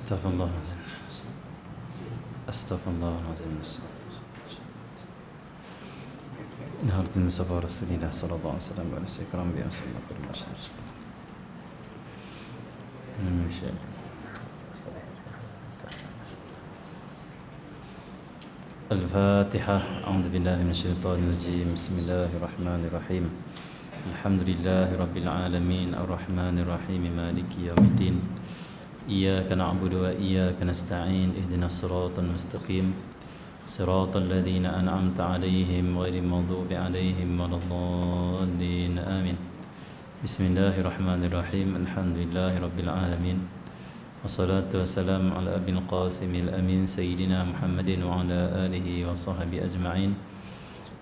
Astaghfirullahaladzim. Astaghfirullahaladzim. Naharatul Mustafa Rasulillah sallallahu alaihi wasallam wa alihi ikram bi sallallahu alaihi wasallam. الفاتحة. أعوذ بالله من الشيطان الرجيم. بسم الله الرحمن الرحيم. الحمد لله رب العالمين الرحمن الرحيم مالك يوم الدين. إياك نعبد وإياك نستعين. اهدنا الصراط المستقيم صراط الذين أنعمت عليهم غير المغضوب عليهم ولا الضالين آمين. بسم الله الرحمن الرحيم. الحمد لله رب العالمين والصلاة والسلام على أبي القاسم الأمين سيدنا محمد وعلى آله وصحبه أجمعين.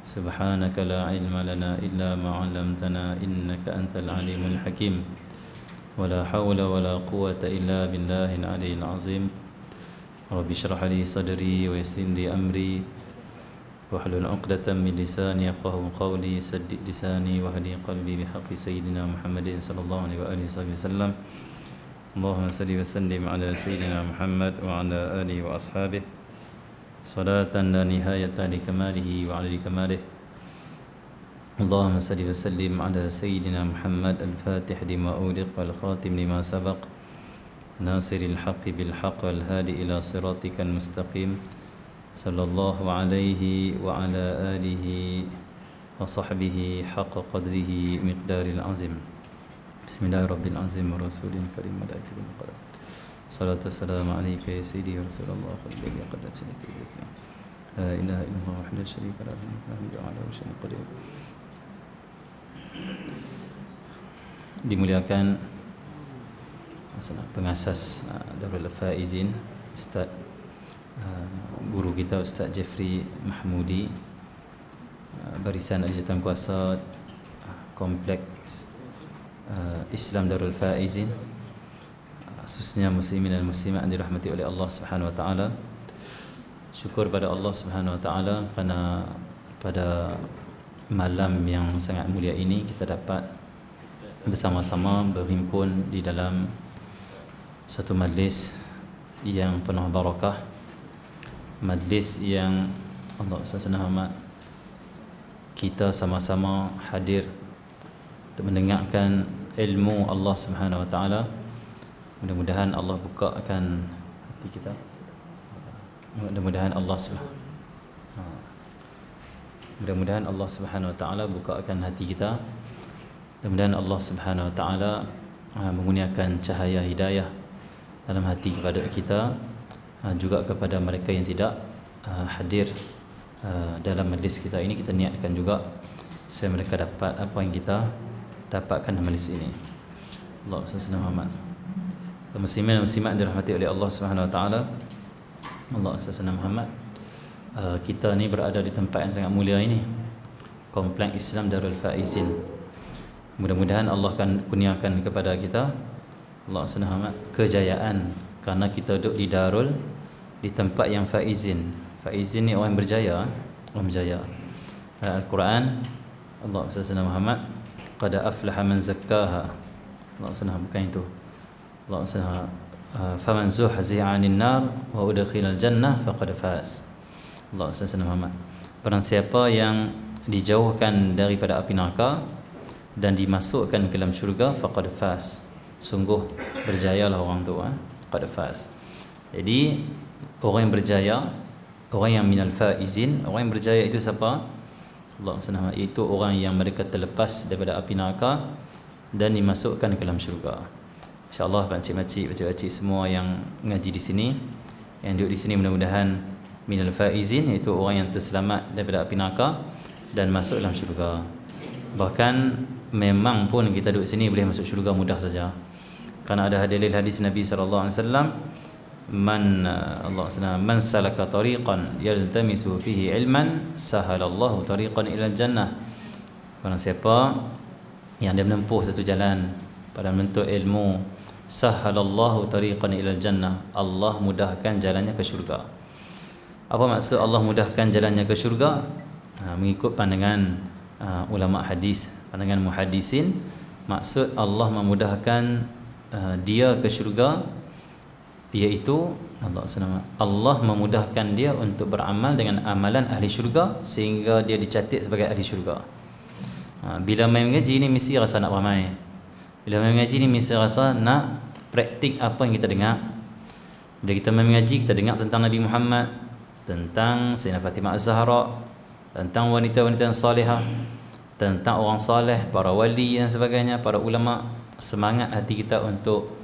سبحانك لا علم لنا إلا ما علمتنا إنك أنت العليم الحكيم. ولا حول ولا قوة إلا بالله العلي العظيم. رب اشرح لي صدري ويسر لي أمري واحلل عقدة من لساني يفقهوا قولي. سدد لساني واهدي قلبي بحق سيدنا محمد صلى الله عليه وآله وسلم. اللهم صل وسلم على سيدنا محمد وعلى آله وأصحابه صلاة لا نهاية لكماله وعلى كماله. اللهم صل وسلم على سيدنا محمد الفاتح لما أغلق والخاتم لما سبق ناصر الحق بالحق والهادي إلى صراطك المستقيم صلى الله عليه وعلى آله وصحبه حق قدره مقدار العظيم. بسم الله رب العظيم ورسول كريم ملائكة المقرب. صلاة والسلام عليك يا سيدي ورسول الله الذي قد أرسلت إليك. لا إله إلا الله وحده لا شريك له له على كل شيء قدير. Dimuliakan pengasas Darul Faizin Ustaz guru kita Ustaz Jeffrey Mahmudi, barisan Jawatan Kuasa Kompleks Islam Darul Faizin, khususnya muslimin dan muslimat yang dirahmati oleh Allah Subhanahu wa taala. Syukur pada Allah Subhanahu wa taala kerana pada malam yang sangat mulia ini kita dapat bersama-sama berhimpun di dalam satu majlis yang penuh barakah, majlis yang Allah SWT kita sama-sama hadir untuk mendengarkan ilmu Allah Subhanahu wa taala. Mudah-mudahan Allah bukakan hati kita. Mudah-mudahan Allah Subhanahu wa taala bukakan hati kita. Mudah-mudahan Allah Subhanahu wa taala mengurniakan cahaya hidayah dalam hati kepada kita, juga kepada mereka yang tidak hadir dalam majlis kita ini. Kita niatkan juga supaya mereka dapat apa yang kita dapatkan dalam majlis ini. Allah Subhanahu muslimin dan muslimat dirahmati oleh Allah Subhanahu wa taala. Allah Subhanahu Muhammad, kita ni berada di tempat yang sangat mulia ini, Kompleks Islam Darul Faizin. Mudah-mudahan Allah akan kurniakan kepada kita, Allah Subhanahu Muhammad, kejayaan kerana kita duduk di darul, di tempat yang faizin. Faizin ni orang berjaya, orang berjaya. Al-Quran Allah Subhanahu Muhammad, qad aflaha man zakkaha. Allah Subhanahu bukan itu. Allah Subhanahu faman zuhziha 'anil nar wa udkhilal jannah faqad faz. Allah Subhanahu Muhammad, barang siapa yang dijauhkan daripada api neraka dan dimasukkan ke dalam syurga, faqad faz, sungguh berjayalah orang tu, faqad faz. Jadi orang yang berjaya, orang yang minal faizin, orang yang berjaya itu siapa? Allah Subhanahu, itu orang yang mereka terlepas daripada api neraka dan dimasukkan ke dalam syurga. InsyaAllah pakcik-pakcik semua yang ngaji di sini, yang duduk di sini, mudah-mudahan minal faizin, iaitu orang yang terselamat daripada api neraka dan masuk dalam syurga. Bahkan memang pun kita duduk sini boleh masuk syurga mudah saja, kerana ada dalil hadis Nabi sallallahu alaihi wasallam, man salaka tariqan yaltamisu fihi ilman sahalallahu tariqan ila jannah. Barang siapa yang dia menempuh satu jalan pada menuntut ilmu, sahalallahu tariqan ila jannah, Allah mudahkan jalannya ke syurga. Apa maksud Allah mudahkan jalannya ke syurga? Mengikut pandangan ulama hadis, pandangan muhaddisin, maksud Allah memudahkan dia ke syurga iaitu Allah memudahkan dia untuk beramal dengan amalan ahli syurga sehingga dia dicatat sebagai ahli syurga. Bila main mengaji ni mesti rasa nak ramai. Bila main mengaji ni mesti rasa nak praktik apa yang kita dengar. Bila kita main mengaji, kita dengar tentang Nabi Muhammad, tentang Sayyidina Fatimah Az-Zahra, tentang wanita-wanita yang salihah, tentang orang saleh, para wali dan sebagainya, para ulama. Semangat hati kita untuk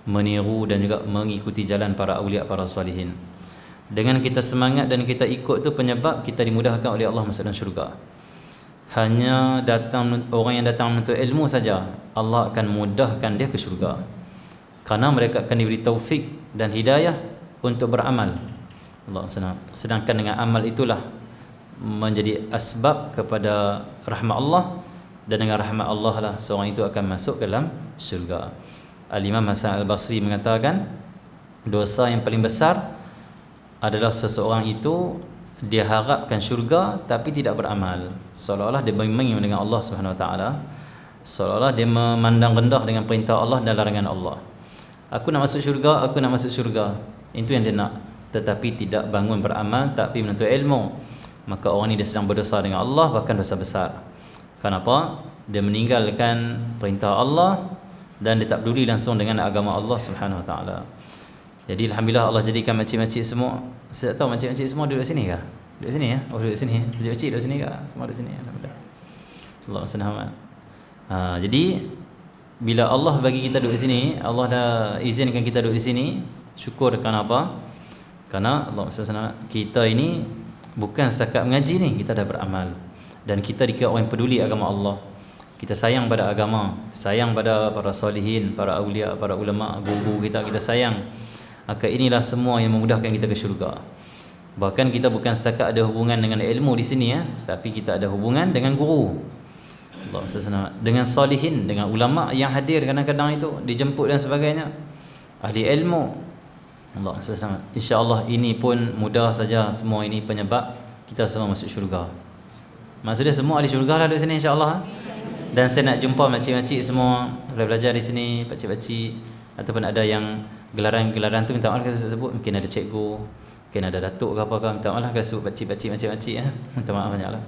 meniru dan juga mengikuti jalan para awliya, para salihin. Dengan kita semangat dan kita ikut tu penyebab kita dimudahkan oleh Allah masuk dalam syurga. Hanya orang yang datang menuntut ilmu saja, Allah akan mudahkan dia ke syurga, kerana mereka akan diberi taufik dan hidayah untuk beramal. Allah senang. Sedangkan dengan amal itulah menjadi asbab kepada rahmat Allah, dan dengan rahmat Allah lah seorang itu akan masuk ke dalam syurga. Al-Imam Hasan Al-Basri mengatakan dosa yang paling besar adalah seseorang itu dia harapkan syurga tapi tidak beramal, seolah-olah dia bermain dengan Allah Subhanahu Wa Taala, seolah-olah dia memandang rendah dengan perintah Allah dan larangan Allah. Aku nak masuk syurga, aku nak masuk syurga, itu yang dia nak, tetapi tidak bangun beramal, tapi menuntut ilmu. Maka orang ni dia sedang berdosa dengan Allah, bahkan dosa besar. Kenapa? Dia meninggalkan perintah Allah dan dia tak peduli langsung dengan agama Allah Subhanahu Wa Taala. Jadi alhamdulillah Allah jadikan makcik-makcik semua. Saya tak tahu makcik-makcik semua duduk sini ke? Duduk sini ya? Oh duduk sini. Makcik-makcik duduk sini ke? Semua duduk sini. Alhamdulillah. Allah senang. Jadi bila Allah bagi kita duduk di sini, Allah dah izinkan kita duduk di sini, syukur kerana apa? Kerana Allah senang, kita ini bukan setakat mengaji ni, kita dah beramal. Dan kita dikira orang yang peduli agama Allah. Kita sayang pada agama, sayang pada para salihin, para awliya, para ulama, guru kita sayang. Maka inilah semua yang memudahkan kita ke syurga. Bahkan kita bukan setakat ada hubungan dengan ilmu di sini ya, tapi kita ada hubungan dengan guru. Allah SWT, dengan salihin, dengan ulama yang hadir kadang-kadang itu dijemput dan sebagainya, ahli ilmu. Allah SWT, insya-Allah ini pun mudah saja, semua ini penyebab kita semua masuk syurga. Maksudnya semua ahli syurga lah di sini insya-Allah. Dan saya nak jumpa makcik-makcik semua boleh belajar di sini, pakcik-pakcik, ataupun ada yang gelaran-gelaran tu minta maaf kalau saya sebut, mungkin ada cikgu, mungkin ada datuk ke apa-apa, minta maaf kalau sebut pakcik-pakcik, makcik-makcik ya. Minta maaf banyaklah.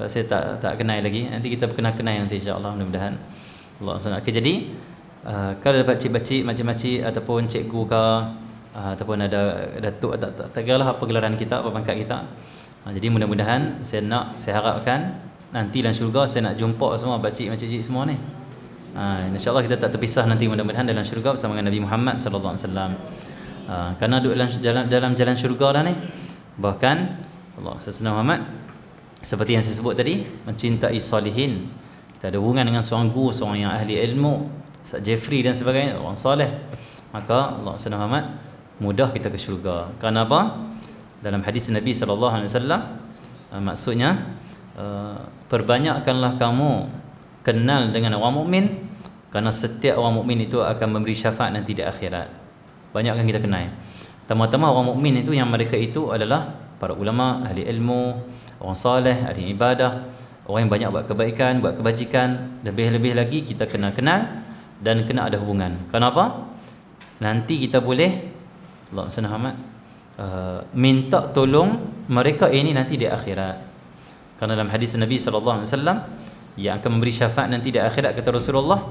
Saya tak kenal lagi. Nanti kita kenal nanti insya-Allah, mudah-mudahan. Allah SWT. Okay, jadi kalau ada pakcik-pakcik, makcik-makcik ataupun cikgu ke, ataupun ada datuk, tak kira lah apa gelaran kita, apa pangkat kita. Jadi mudah-mudahan saya harapkan nanti dalam syurga saya nak jumpa semua pakcik-makcik semua ni. InsyaAllah kita tak terpisah nanti mudah-mudahan dalam syurga bersama dengan Nabi Muhammad sallallahu alaihi wasallam. Kerana duduk dalam jalan syurga dah ni. Bahkan Allah Sayyidina Muhammad seperti yang saya sebut tadi, mencintai salihin. Kita ada hubungan dengan seorang guru, seorang yang ahli ilmu, Ustaz Jeffrey dan sebagainya, orang soleh. Maka Allah Sayyidina Muhammad mudah kita ke syurga. Kerana apa? Dalam hadis Nabi sallallahu alaihi wasallam maksudnya perbanyakkanlah kamu kenal dengan orang mukmin, kerana setiap orang mukmin itu akan memberi syafaat nanti di akhirat. Banyakkan kita kenal. Tama-tama orang mukmin itu yang mereka itu adalah para ulama, ahli ilmu, orang soleh, ahli ibadah, orang yang banyak buat kebaikan, buat kebajikan. Lebih-lebih lagi kita kena kenal dan kena ada hubungan. Kenapa? Nanti kita boleh Allah SWT minta tolong mereka ini nanti di akhirat. Kerana dalam hadis Nabi sallallahu alaihi wasallam yang akan memberi syafaat nanti di akhirat kata Rasulullah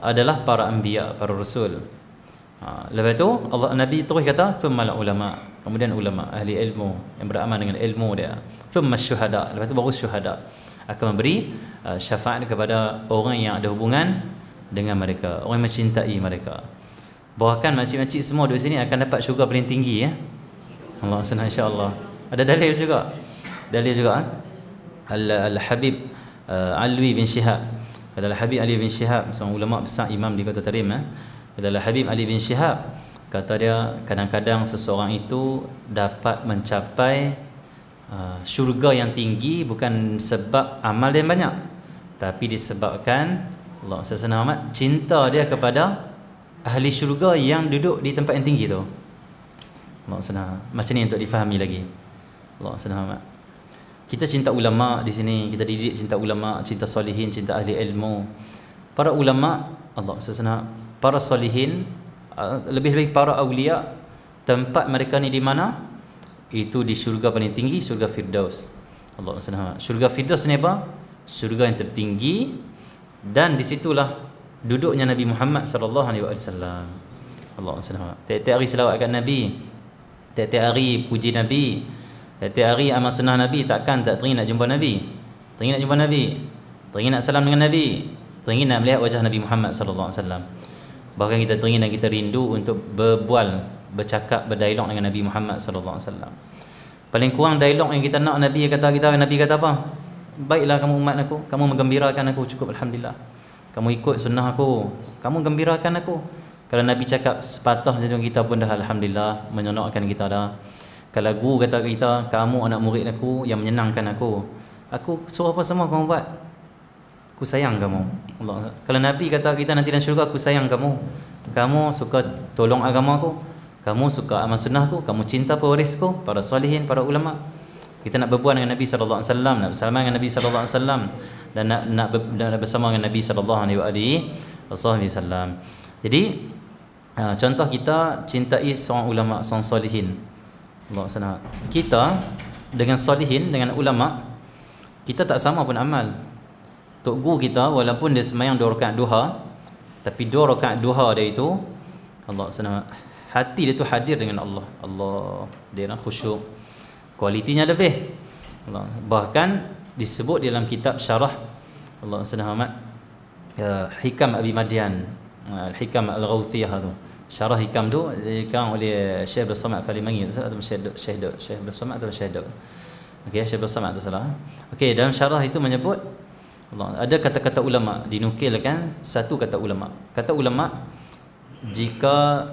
adalah para anbiya, para rasul. Lepas tu Nabi terus kata thumma ulama, kemudian ulama, ahli ilmu yang beramal dengan ilmu dia. Thumma syuhada, lepas tu baru syuhada akan memberi syafaat kepada orang yang ada hubungan dengan mereka, orang yang mencintai mereka. Bahkan makcik-makcik semua di sini akan dapat syurga paling tinggi ya. Allah senang insya-Allah. Ada dalil juga. Dalil juga Al-Habib Alwi bin Shihab. Kata Al-Habib Ali bin Shihab, seorang ulama besar, imam di Kota Tarim. Kata Al-Habib Ali bin Shihab, kata dia kadang-kadang seseorang itu dapat mencapai syurga yang tinggi bukan sebab amal dia banyak, tapi disebabkan Allah SWT cinta dia kepada ahli syurga yang duduk di tempat yang tinggi tu. Allah SWT. Macam ni untuk difahami lagi. Allah SWT. Kita cinta ulama di sini, kita didik cinta ulama, cinta salihin, cinta ahli ilmu. Para ulama, Allah SWT, para salihin, lebih-lebih para awliya, tempat mereka ni di mana? Itu di syurga paling tinggi, syurga Firdaus. Allah SWT. Syurga Firdaus ni apa? Syurga yang tertinggi, dan disitulah duduknya Nabi Muhammad SAW. Allah SWT. Tiap-tiap hari selawat kat Nabi, tiap-tiap hari puji Nabi, tiap-tiap hari amal sunnah Nabi. Takkan tak teringin nak jumpa Nabi, teringin nak jumpa Nabi, teringin nak salam dengan Nabi, teringin nak melihat wajah Nabi Muhammad SAW. Bahkan kita teringin dan kita rindu untuk berbual, bercakap, berdialog dengan Nabi Muhammad SAW. Paling kurang dialog yang kita nak, Nabi kata apa? Baiklah kamu umat aku, kamu menggembirakan aku, cukup alhamdulillah. Kamu ikut sunnah aku, kamu gembirakan aku. Kalau Nabi cakap sepatah macam kita pun dah alhamdulillah, menyenangkan kita dah. Kalau guru kata kita, kamu anak murid aku yang menyenangkan aku suruh apa semua kamu buat, aku sayang kamu. Allah. Kalau Nabi kata kita nanti dalam syurga, aku sayang kamu, kamu suka tolong agama aku, kamu suka amal sunnah aku, kamu cinta pewarisku, para salihin, para ulama. Kita nak berbual dengan Nabi SAW, nak bersama dengan Nabi SAW, dan nak bersama dengan Nabi SAW. Jadi contoh kita cintai seorang ulama, seorang salihin. Allah SWT. Kita dengan salihin, dengan ulama, kita tak sama pun amal. Tok guru kita walaupun dia sembahyang 2 rakaat duha, tapi 2 rakaat duha dia itu, Allah SWT, hati dia tu hadir dengan Allah. Dia nak khusyuk, kualitinya lebih. Allah. Bahkan disebut dalam kitab syarah Allah SWT, Hikam Abi Madian, Al-Hikam Al-Ghawthiyah tu. Syarah Hikam tu dikarang oleh Syekh Abdul Samad Falimangi atau Syekh Abdul Samad atau Syekh Abdul. Okey, Syekh Abdul Samad tu salah. Okey, dalam syarah itu menyebut Allah, ada kata-kata ulama, dinukilkan satu kata ulama. Kata ulama, jika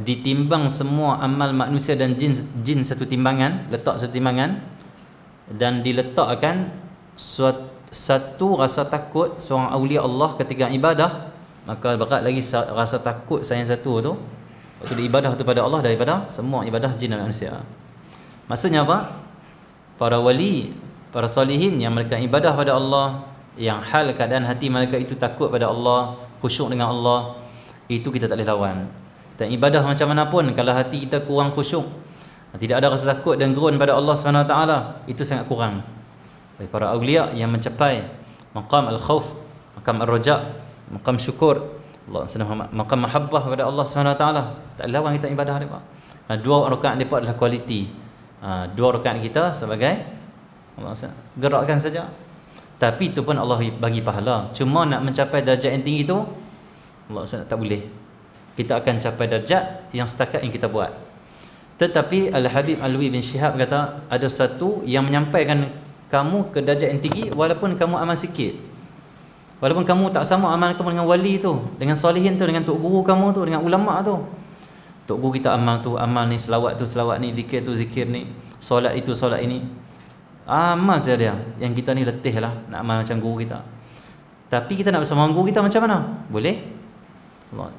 ditimbang semua amal manusia dan jin satu timbangan, letak satu timbangan, dan diletakkan satu rasa takut seorang awliya Allah ketika ibadah, maka berat lagi rasa takut saya satu tu waktu beribadah kepada Allah daripada semua ibadah jin dan manusia. Maksudnya apa? Para wali, para salihin yang mereka ibadah pada Allah, yang hal keadaan hati mereka itu takut pada Allah, khusyuk dengan Allah, itu kita tak boleh lawan. Dan ibadah macam mana pun, kalau hati kita kurang khusyuk, tidak ada rasa takut dan gerun pada Allah SWT, itu sangat kurang. Bagi para awliya yang mencapai maqam al-khawf, maqam al-raja', maqam syukur, maqam mahabbah kepada Allah SWT, tak lawan kita ibadah mereka. 2 rakaat mereka adalah kualiti. 2 rakaat kita sebagai gerakkan saja. Tapi itu pun Allah bagi pahala. Cuma nak mencapai darjat yang tinggi itu, Allah SWT tak boleh. Kita akan capai darjat yang setakat yang kita buat. Tetapi Al-Habib Alwi bin Syihab kata, ada satu yang menyampaikan kamu ke darjat yang tinggi walaupun kamu amal sikit. Walaupun kamu tak sama amal kamu dengan wali tu, dengan salihin tu, dengan tok guru kamu tu, dengan ulama tu. Tok guru kita amal tu, amal ni, selawat tu, selawat ni, zikir tu, zikir ni, solat itu, solat ini. Amal saja dia. Yang kita ni letih lah nak amal macam guru kita. Tapi kita nak bersama guru kita macam mana? Boleh?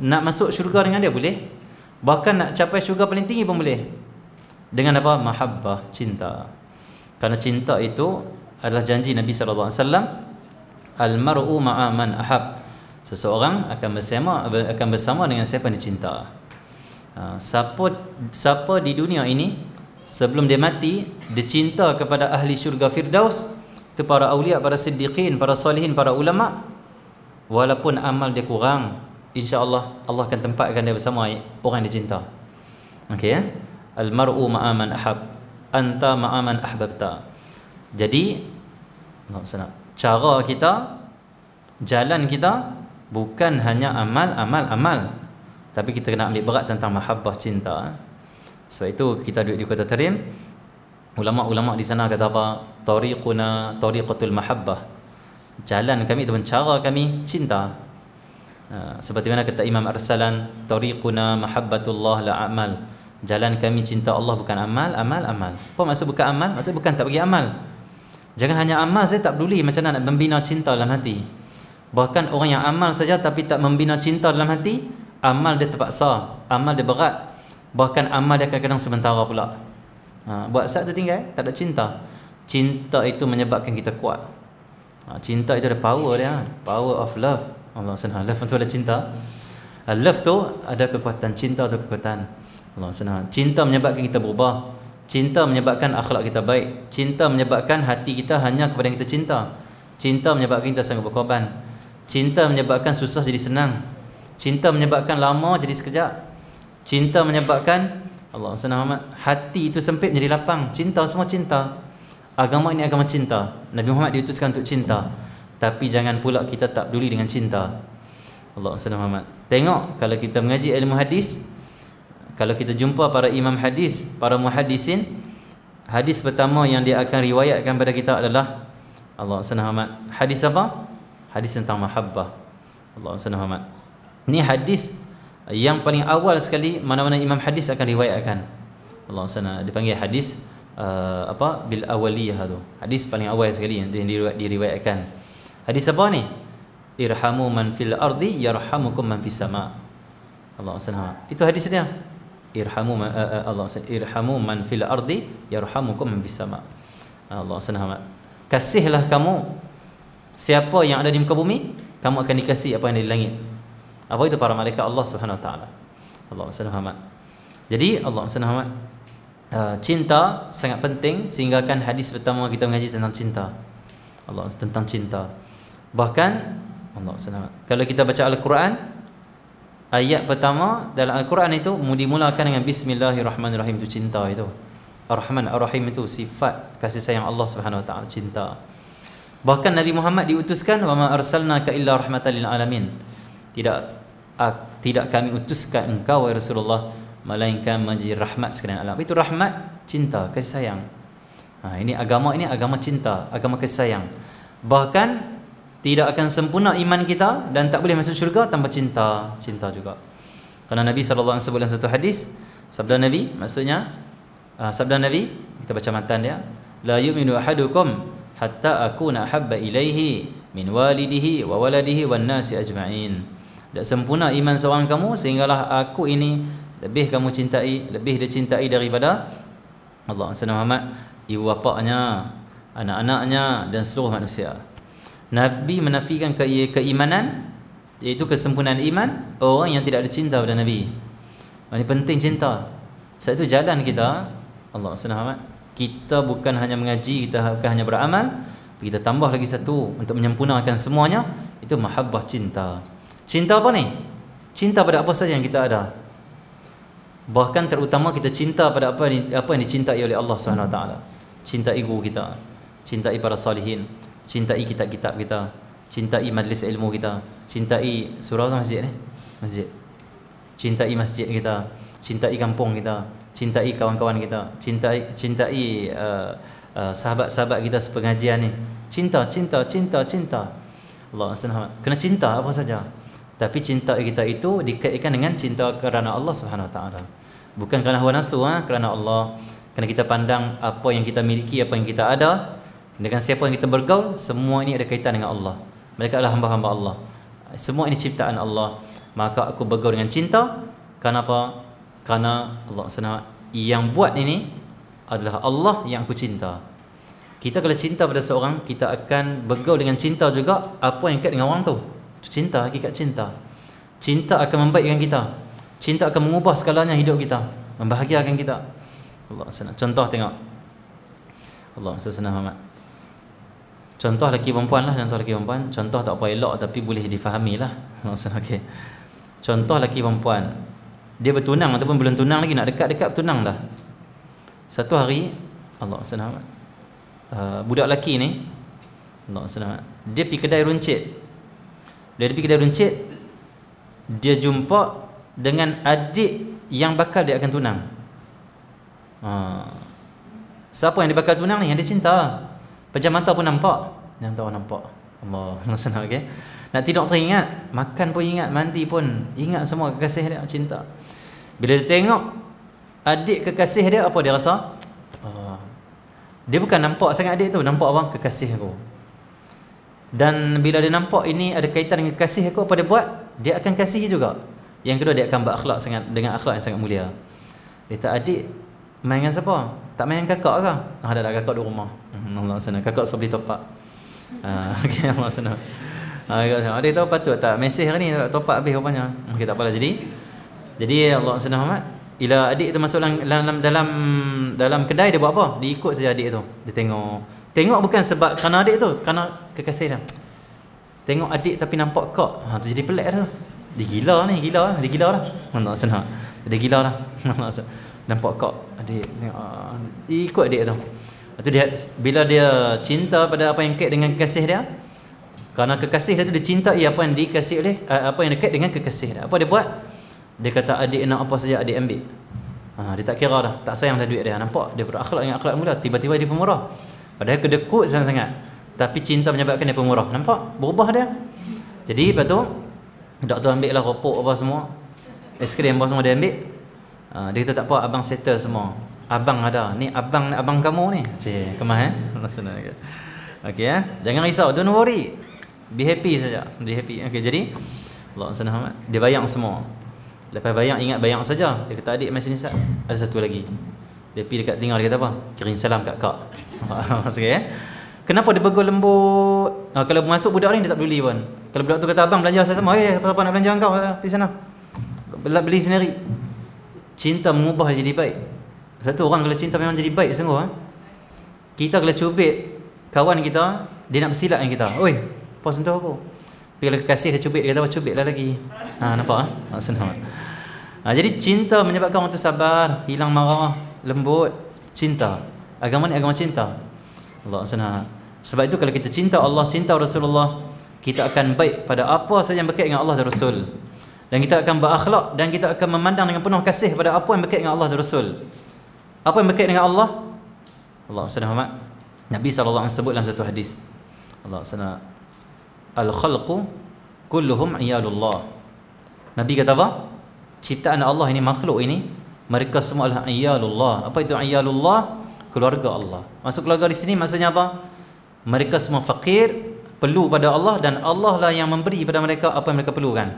Nak masuk syurga dengan dia boleh? Bahkan nak capai syurga paling tinggi pun boleh. Dengan apa? Mahabbah, cinta. Karena cinta itu adalah janji Nabi SAW. Al-mar'u ma'a man ahab. Seseorang akan bersama dengan siapa yang dicinta. Siapa di dunia ini sebelum dia mati, dia cinta kepada ahli syurga Firdaus, itu para awliya, para siddiqin, para salihin, para ulama, walaupun amal dia kurang, insya-Allah Allah akan tempatkan dia bersama orang yang dia cinta. Okey ya? Al-mar'u ma'a man ahab, anta ma'a man ahbabta. Jadi cara kita, jalan kita bukan hanya amal, tapi kita kena ambil berat tentang mahabbah, cinta. Sebab itu kita duduk di Kota Tarim, ulama-ulama di sana kata apa? Tariquna tariqatul mahabbah. Jalan kami ataupun cara kami cinta. Seperti mana kata Imam Arsalan, tariquna mahabbatullah la amal. Jalan kami cinta Allah bukan amal. Apa maksud bukan amal? Maksud bukan tak bagi amal. Jangan hanya amal saya tak peduli macam mana nak membina cinta dalam hati. Bahkan orang yang amal saja tapi tak membina cinta dalam hati, amal dia terpaksa, amal dia berat. Bahkan amal dia kadang-kadang sementara pula. Buat saat tu tinggal, tak ada cinta. Cinta itu menyebabkan kita kuat. Cinta itu ada power dia, power of love. Allah SWT, love itu ada cinta. Love tu ada kekuatan, cinta tu kekuatan. Allah senang. Cinta menyebabkan kita berubah. Cinta menyebabkan akhlak kita baik. Cinta menyebabkan hati kita hanya kepada yang kita cinta. Cinta menyebabkan kita sanggup berkorban. Cinta menyebabkan susah jadi senang. Cinta menyebabkan lama jadi sekejap. Cinta menyebabkan Allah senang amat, hati itu sempit menjadi lapang. Cinta, semua cinta. Agama ini agama cinta. Nabi Muhammad diutuskan untuk cinta. Tapi jangan pula kita tak peduli dengan cinta. Allah senang amat. Tengok kalau kita mengaji ilmu hadis, kalau kita jumpa para imam hadis, para muhaddisin, hadis pertama yang dia akan riwayatkan pada kita adalah Allah senang amat. Hadis apa? Hadis tentang mahabbah. Allah senang amat. Ini hadis yang paling awal sekali mana-mana imam hadis akan riwayatkan. Allah sana dipanggil hadis bil awaliyah tu. Hadis paling awal sekali yang diriwayatkan. Hadis apa ni? Irhamu man fil ardi yarhamukum man fis sama. Allah sana. Itu hadis dia. Irhamu irhamu man fil ardi yarhamukum man fis sama. Allah sana. Kasihlah kamu siapa yang ada di muka bumi, kamu akan dikasih apa yang ada di langit. Apa itu para malaikat Allah Subhanahu Wa Taala. Allah Subhanahu. Jadi Allah Subhanahu, cinta sangat penting, sehingga kan hadis pertama kita mengaji tentang cinta. Allah tentang cinta. Bahkan Allah Subhanahu, kalau kita baca Al-Quran, ayat pertama dalam Al-Quran itu dimulakan dengan Bismillahirrahmanirrahim, itu cinta itu. Ar-Rahman Ar-Rahim itu sifat kasih sayang Allah Subhanahu Wa Taala, cinta. Bahkan Nabi Muhammad diutuskan, wa ma arsalnaka illa rahmatan lil alamin. Tidak kami utuskan engkau wahai Rasulullah melainkan menjadi rahmat sekalian alam. Itu rahmat, cinta, kasih sayang. Ini agama cinta, agama kasih sayang. Bahkan tidak akan sempurna iman kita dan tak boleh masuk syurga tanpa cinta juga. Karena Nabi sallallahu alaihi wasallam dalam satu hadis, sabda Nabi, maksudnya sabda Nabi, kita baca matan dia, la yu'minu ahadukum hatta akuna habba ilaihi min walidihi wa waladihi wan nasi ajma'in. Tak sempurna iman seorang kamu sehinggalah aku ini lebih kamu cintai, lebih dia cintai daripada Allah Subhanahu, ibu bapaknya, anak-anaknya dan seluruh manusia. Nabi menafikan keimanan, iaitu kesempurnaan iman, orang yang tidak ada cinta pada Nabi. Ini penting cinta. Sebab itu jalan kita, Allah Subhanahu, kita bukan hanya mengaji, kita bukan hanya beramal, kita tambah lagi satu untuk menyempurnakan semuanya, itu mahabbah, cinta. Cinta apa ni? Cinta pada apa saja yang kita ada. Bahkan terutama kita cinta pada apa yang dicintai oleh Allah Subhanahu Wa Taala. Cintai guru kita, cintai para salihin, cintai kitab-kitab kita, cintai majlis ilmu kita, cintai surau masjid ni, masjid. Cintai masjid kita, cintai kampung kita, cintai kawan-kawan kita, cintai sahabat-sahabat kita sepengajian ni. Cinta. Allah Subhanahu. Kena cinta apa saja. Tapi cinta kita itu dikaitkan dengan cinta kerana Allah Subhanahu Wa Taala. Bukan kerana hawa nafsu, kerana Allah. Kerana kita pandang apa yang kita miliki, apa yang kita ada, dengan siapa yang kita bergaul, semua ini ada kaitan dengan Allah. Mereka adalah hamba-hamba Allah. Semua ini ciptaan Allah. Maka aku bergaul dengan cinta. Kenapa? Kerana Allah Subhanahu yang buat ini adalah Allah yang aku cinta. Kita kalau cinta pada seorang, kita akan bergaul dengan cinta juga apa yang kait dengan orang tu. Cinta, hakikat cinta. Cinta akan membaikkan kita. Cinta akan mengubah segalanya hidup kita, membahagiakan kita. Allah senang. Contoh tengok. Allah senang amat. Contoh lelaki perempuan lah, contoh tak apa elok tapi boleh difahami lah. Allah senang. Okay. Contoh lelaki perempuan, dia bertunang ataupun belum tunang lagi, nak dekat-dekat bertunang dah. Satu hari, Allah senang amat, budak lelaki ni, Allah senang amat, dia pergi kedai runcit. Dia pergi kedai runcit, dia jumpa dengan adik yang bakal dia akan tunang. Siapa yang dia bakal tunang ni? Yang dia cinta. Pejam mata pun nampak. Jangan tahu nampak. Allah senang, okay? Nak tidur teringat, makan pun ingat, mandi pun ingat, semua kekasih dia, cinta. Bila dia tengok adik kekasih dia, apa dia rasa? Dia bukan nampak sangat adik tu, nampak apa? Kekasih aku. Dan bila dia nampak ini ada kaitan dengan kasih aku, apa dia buat? Dia akan kasihi juga. Yang kedua, dia akan berakhlak dengan akhlak yang sangat mulia. Dia tak, adik main dengan siapa? Tak main dengan kakak ke? Ada kakak di rumah. Allah senang. Kakak suruh beli top up. Okay, Allah senang. Dia tahu patut tak? Mesej hari ni top up habis rupanya. Okay, tak apalah. Jadi Allah senang amat. bila adik tu masuk dalam kedai, dia buat apa? Dia ikut saja adik tu. Dia tengok bukan sebab kerana adik tu, kerana kekasih dia. Tengok adik tapi nampak kak, tu jadi pelik dah. Dia gila lah. Nak senang. Dia gila lah. Nampak kak adik, ikut adik tu. Lepas tu dia, bila dia cinta pada apa yang dekat dengan kekasih dia, kerana kekasih dia tu dia cintai apa yang dikasih oleh apa yang dekat dengan kekasih dia. Apa dia buat? Dia kata adik nak apa saja adik ambil. Dia tak kira dah, tak sayang dah duit dia. Nampak dia berakhlak dengan akhlak mula, tiba-tiba dia pemurah. Padahal kedekut sangat-sangat. Tapi cinta menyebabkan dia pemurah. Nampak? Berubah dia. Jadi lepas tu doktor ambil lah rokok apa semua. Aiskrim apa semua dia ambil. Dia kata tak apa, abang settle semua. Abang ada. Ni abang kamu ni. Cik, kemah Okey Jangan risau, don't worry. Be happy saja. Be happy. Okey, jadi Allah SWT dia bayang semua. Lepas bayang, ingat bayang saja. Dia kata adik masih ni Ustaz, ada satu lagi. Dia pergi dekat telinga, dia kata apa? Kirim salam kat kak. Maksudnya kenapa dia bergol lembut? Kalau masuk budak ni dia tak peduli pun. Kalau budak tu kata abang belanja saya sama, apa nak belanja kau di sana. Beli sendiri. Cinta mengubah dia jadi baik. Satu orang kalau cinta memang jadi baik sungguh. Kita kalau cubit kawan kita, dia nak bersilat dengan kita. Oi, apa sentuh aku? Bila kekasih dia cubit, dia kata apa, cubitlah lagi. Nampak senang. Jadi cinta menyebabkan orang tu sabar, hilang marah, lembut. Cinta. Agama ni agama cinta. Allah senang. Sebab itu kalau kita cinta Allah, cinta Rasulullah, kita akan baik pada apa sahaja yang berkait dengan Allah dan Rasul. Dan kita akan berakhlak dan kita akan memandang dengan penuh kasih pada apa yang berkait dengan Allah dan Rasul. Apa yang berkait dengan Allah? Allah senang. Nabi SAW sebut dalam satu hadis. Allah senang. Al-khalqu kulluhum iyalullah. Nabi kata apa? Ciptaan Allah ini, makhluk ini, mereka semua adalah iyalullah. Apa itu iyalullah? Keluarga Allah. Masuk keluarga di sini maksudnya apa? Mereka semua fakir, perlu pada Allah, dan Allah lah yang memberi pada mereka apa yang mereka perlukan.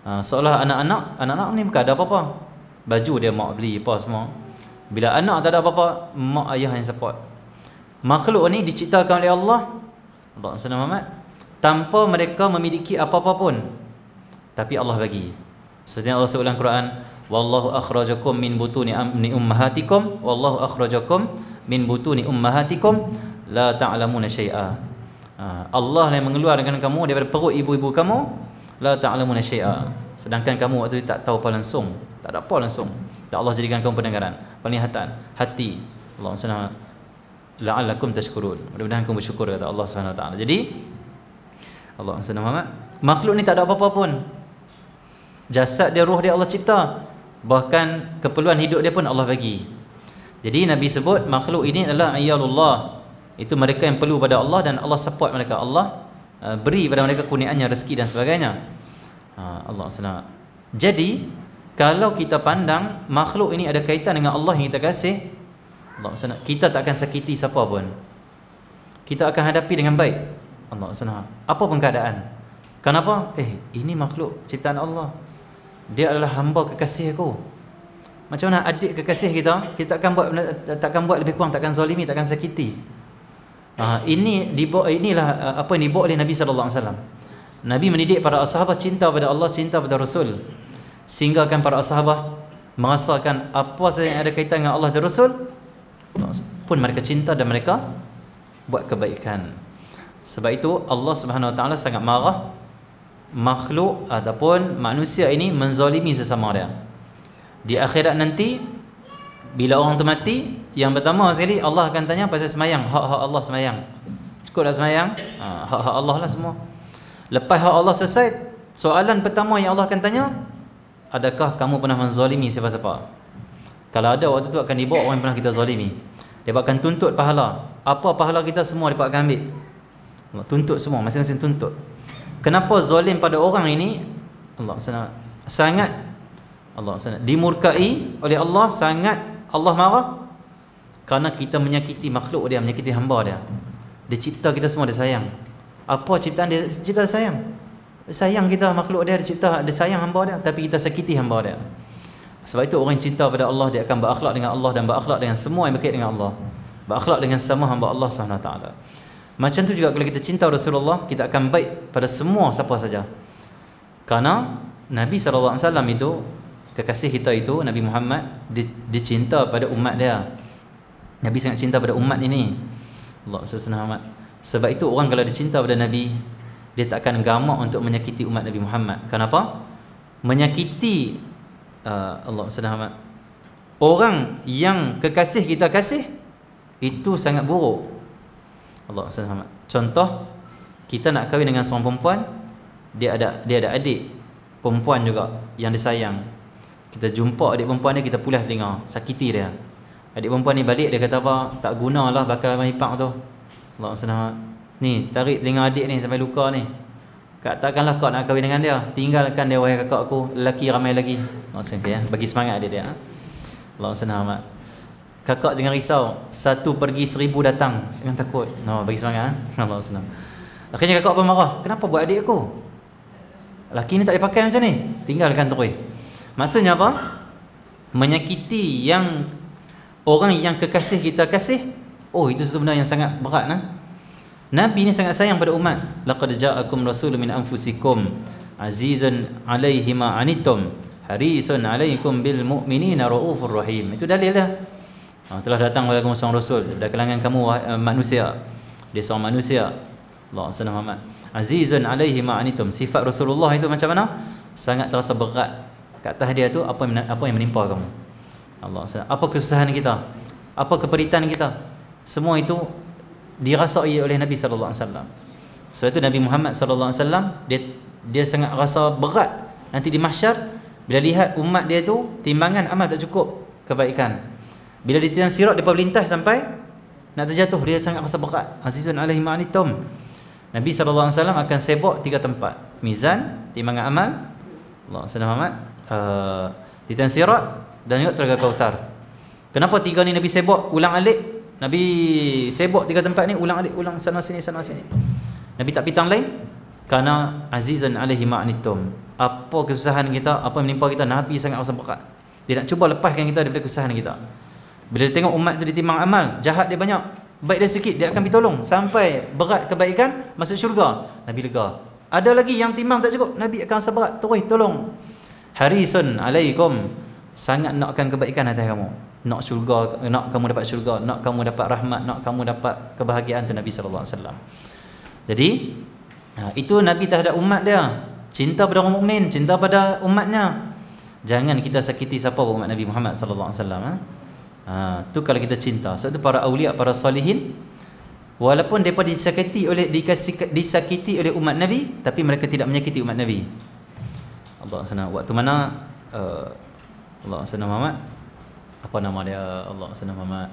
Seolah anak-anak ni bukan ada apa-apa. Baju dia mak beli apa semua. Bila anak tak ada apa-apa, mak ayah yang support. Makhluk ni diciptakan oleh Allah Muhammad tanpa mereka memiliki apa-apa pun, tapi Allah bagi. Seperti Allah sebut dalam Quran, wallahu akhrajakum min butuni ummahatikum, wallahu akhrajakum min butuni ummahatikum la ta'lamuna syai'a. Allah yang mengeluarkan kamu daripada perut ibu-ibu kamu, la ta'lamuna syai'a. Sedangkan kamu waktu itu tak tahu apa langsung, tak ada apa langsung. Tak Allah jadikan kamu pendengaran, penglihatan, hati. Allah SWT la'allakum tashkurun. Mudah-mudahan kamu bersyukur, kata Allah SWT. Jadi Allah SWT, makhluk ni tak ada apa-apa pun. Jasad dia, roh dia Allah cipta. Bahkan keperluan hidup dia pun Allah bagi. Jadi Nabi sebut makhluk ini adalah iyalullah. Itu mereka yang perlu pada Allah dan Allah support mereka. Allah beri pada mereka kurniaannya, rezeki dan sebagainya. Allah SWT. Jadi kalau kita pandang makhluk ini ada kaitan dengan Allah yang kita kasih, Allah SWT, kita tak akan sakiti siapa pun. Kita akan hadapi dengan baik. Allah SWT, apa pun keadaan. Kenapa? Ini makhluk ciptaan Allah. Dia adalah hamba kekasih aku. Macam mana adik kekasih kita, kita takkan buat lebih kurang, takkan zalimi, takkan sakiti. Inilah apa yang dibawa oleh Nabi SAW. Nabi mendidik para sahabat cinta pada Allah, cinta pada Rasul, sehingga kan para sahabat merasakan apa sahaja yang ada kaitan dengan Allah dan Rasul pun mereka cinta dan mereka buat kebaikan. Sebab itu Allah Subhanahu Wa Taala sangat marah makhluk ataupun manusia ini menzalimi sesama dia. Di akhirat nanti bila orang tu mati, yang pertama sekali Allah akan tanya pasal semayang, hak-hak Allah semayang. Cukup dah semayang? Hak-hak Allah lah semua. Lepas hak Allah selesai, soalan pertama yang Allah akan tanya, adakah kamu pernah menzalimi siapa-siapa? Kalau ada, waktu tu akan dibawa orang yang pernah kita zalimi. Dia akan tuntut pahala. Apa pahala kita semua dia akan ambil. Tuntut semua, masing-masing tuntut. Kenapa zalim pada orang ini Allah sangat dimurkai oleh Allah, sangat Allah marah? Kerana kita menyakiti makhluk dia, menyakiti hamba dia. Dia cipta kita semua, dia sayang. Apa ciptaan dia? Cipta dia sayang. Dia sayang kita, makhluk dia, dia cipta, dia sayang hamba dia, tapi kita sakiti hamba dia. Sebab itu orang yang cinta pada Allah, dia akan berakhlak dengan Allah dan berakhlak dengan semua yang berkait dengan Allah. Berakhlak dengan sama hamba Allah SWT. Macam tu juga kalau kita cinta Rasulullah, kita akan baik pada semua siapa saja. Karena Nabi SAW itu kekasih kita itu Nabi Muhammad, dia cinta pada umat dia. Nabi sangat cinta pada umat ini. Allah Muhammad. Sebab itu orang kalau dia cinta pada Nabi, dia tak akan gamak untuk menyakiti umat Nabi Muhammad. Kenapa? Menyakiti Allah Muhammad, orang yang kekasih kita kasih, itu sangat buruk. Allah Muhammad. Contoh, kita nak kahwin dengan seorang perempuan, dia ada adik perempuan juga yang disayang. Kita jumpa adik perempuan ni, kita pulas telinga, sakiti dia. Adik perempuan ni balik, dia kata apa? Tak gunalah bakal abang ipar tu. Allah SWT, ni tarik telinga adik ni sampai luka ni. Takkanlah kau nak kahwin dengan dia. Tinggalkan dia wahai kakak aku, lelaki ramai lagi. Allah SWT, ya? Bagi semangat dia. Allah SWT, kakak jangan risau, 1 pergi 1000 datang. Jangan takut. No, bagi semangat. Allah SWT. Akhirnya kakak pun marah. Kenapa buat adik aku? Laki ni tak boleh pakai macam ni. Tinggalkan terus. Maksudnya apa? Menyakiti yang orang yang kekasih kita kasih. Oh, itu sesuatu benda yang sangat berat. Nabi ni sangat sayang pada umat. Laqad ja'akum rasulun min anfusikum azizun 'alaihi ma 'anittum harisun 'alaikum bil mu'minina raufur rahim. Itu dalil dah. Telah datang kepada kamu seorang rasul dari kalangan kamu manusia. Dia seorang manusia. Allah Muhammad. Azizun 'alaihi ma 'anittum. Sifat Rasulullah itu macam mana? Sangat terasa berat kat atas dia tu apa yang menimpa kamu. Allah SWT. Apa kesusahan kita, apa keperitan kita, semua itu dirasai oleh Nabi sallallahu alaihi wasallam. Sebab itu Nabi Muhammad sallallahu alaihi wasallam dia sangat rasa berat nanti di mahsyar bila lihat umat dia tu timbangan amal tak cukup kebaikan. Bila di tiang sirat depa melintas sampai nak terjatuh, dia sangat rasa berat. Azizun alaihi ma'anitum. Nabi sallallahu alaihi wasallam akan sebok 3 tempat. Mizan, timbangan amal, Allah Muhammad, di tiang sirat dan juga Telaga Kautsar. Kenapa 3 ni Nabi sebok ulang-alik? Nabi sebok 3 tempat ni ulang-alik, ulang sana sini. Nabi tak pitang lain kerana azizan alaihi ma'anitum. Apa kesusahan kita, apa yang menimpa kita, Nabi sangat rasa berat. Dia nak cuba lepaskan kita daripada kesusahan kita. Bila dia tengok umat tu ditimbang amal, jahat dia banyak, baik dia sikit, dia akan ditolong sampai berat kebaikan masuk syurga. Nabi lega. Ada lagi yang timbang tak cukup, Nabi akan rasa berat, terus tolong. Harisun alaikum, sangat nakkan kebaikan atas kamu. Nak syurga, nak kamu dapat syurga, nak kamu dapat rahmat, nak kamu dapat kebahagiaan tu Nabi sallallahu alaihi wasallam. Jadi itu Nabi terhadap umat dia. Cinta pada orang mukmin, cinta pada umatnya. Jangan kita sakiti siapa umat Nabi Muhammad sallallahu alaihi wasallam. Tu kalau kita cinta. Sebab tu para awliya, para salihin, walaupun mereka disakiti oleh umat Nabi, tapi mereka tidak menyakiti umat Nabi. Allah SWT. Waktu mana Allah SWT Muhammad, apa nama dia, Allah SWT Muhammad,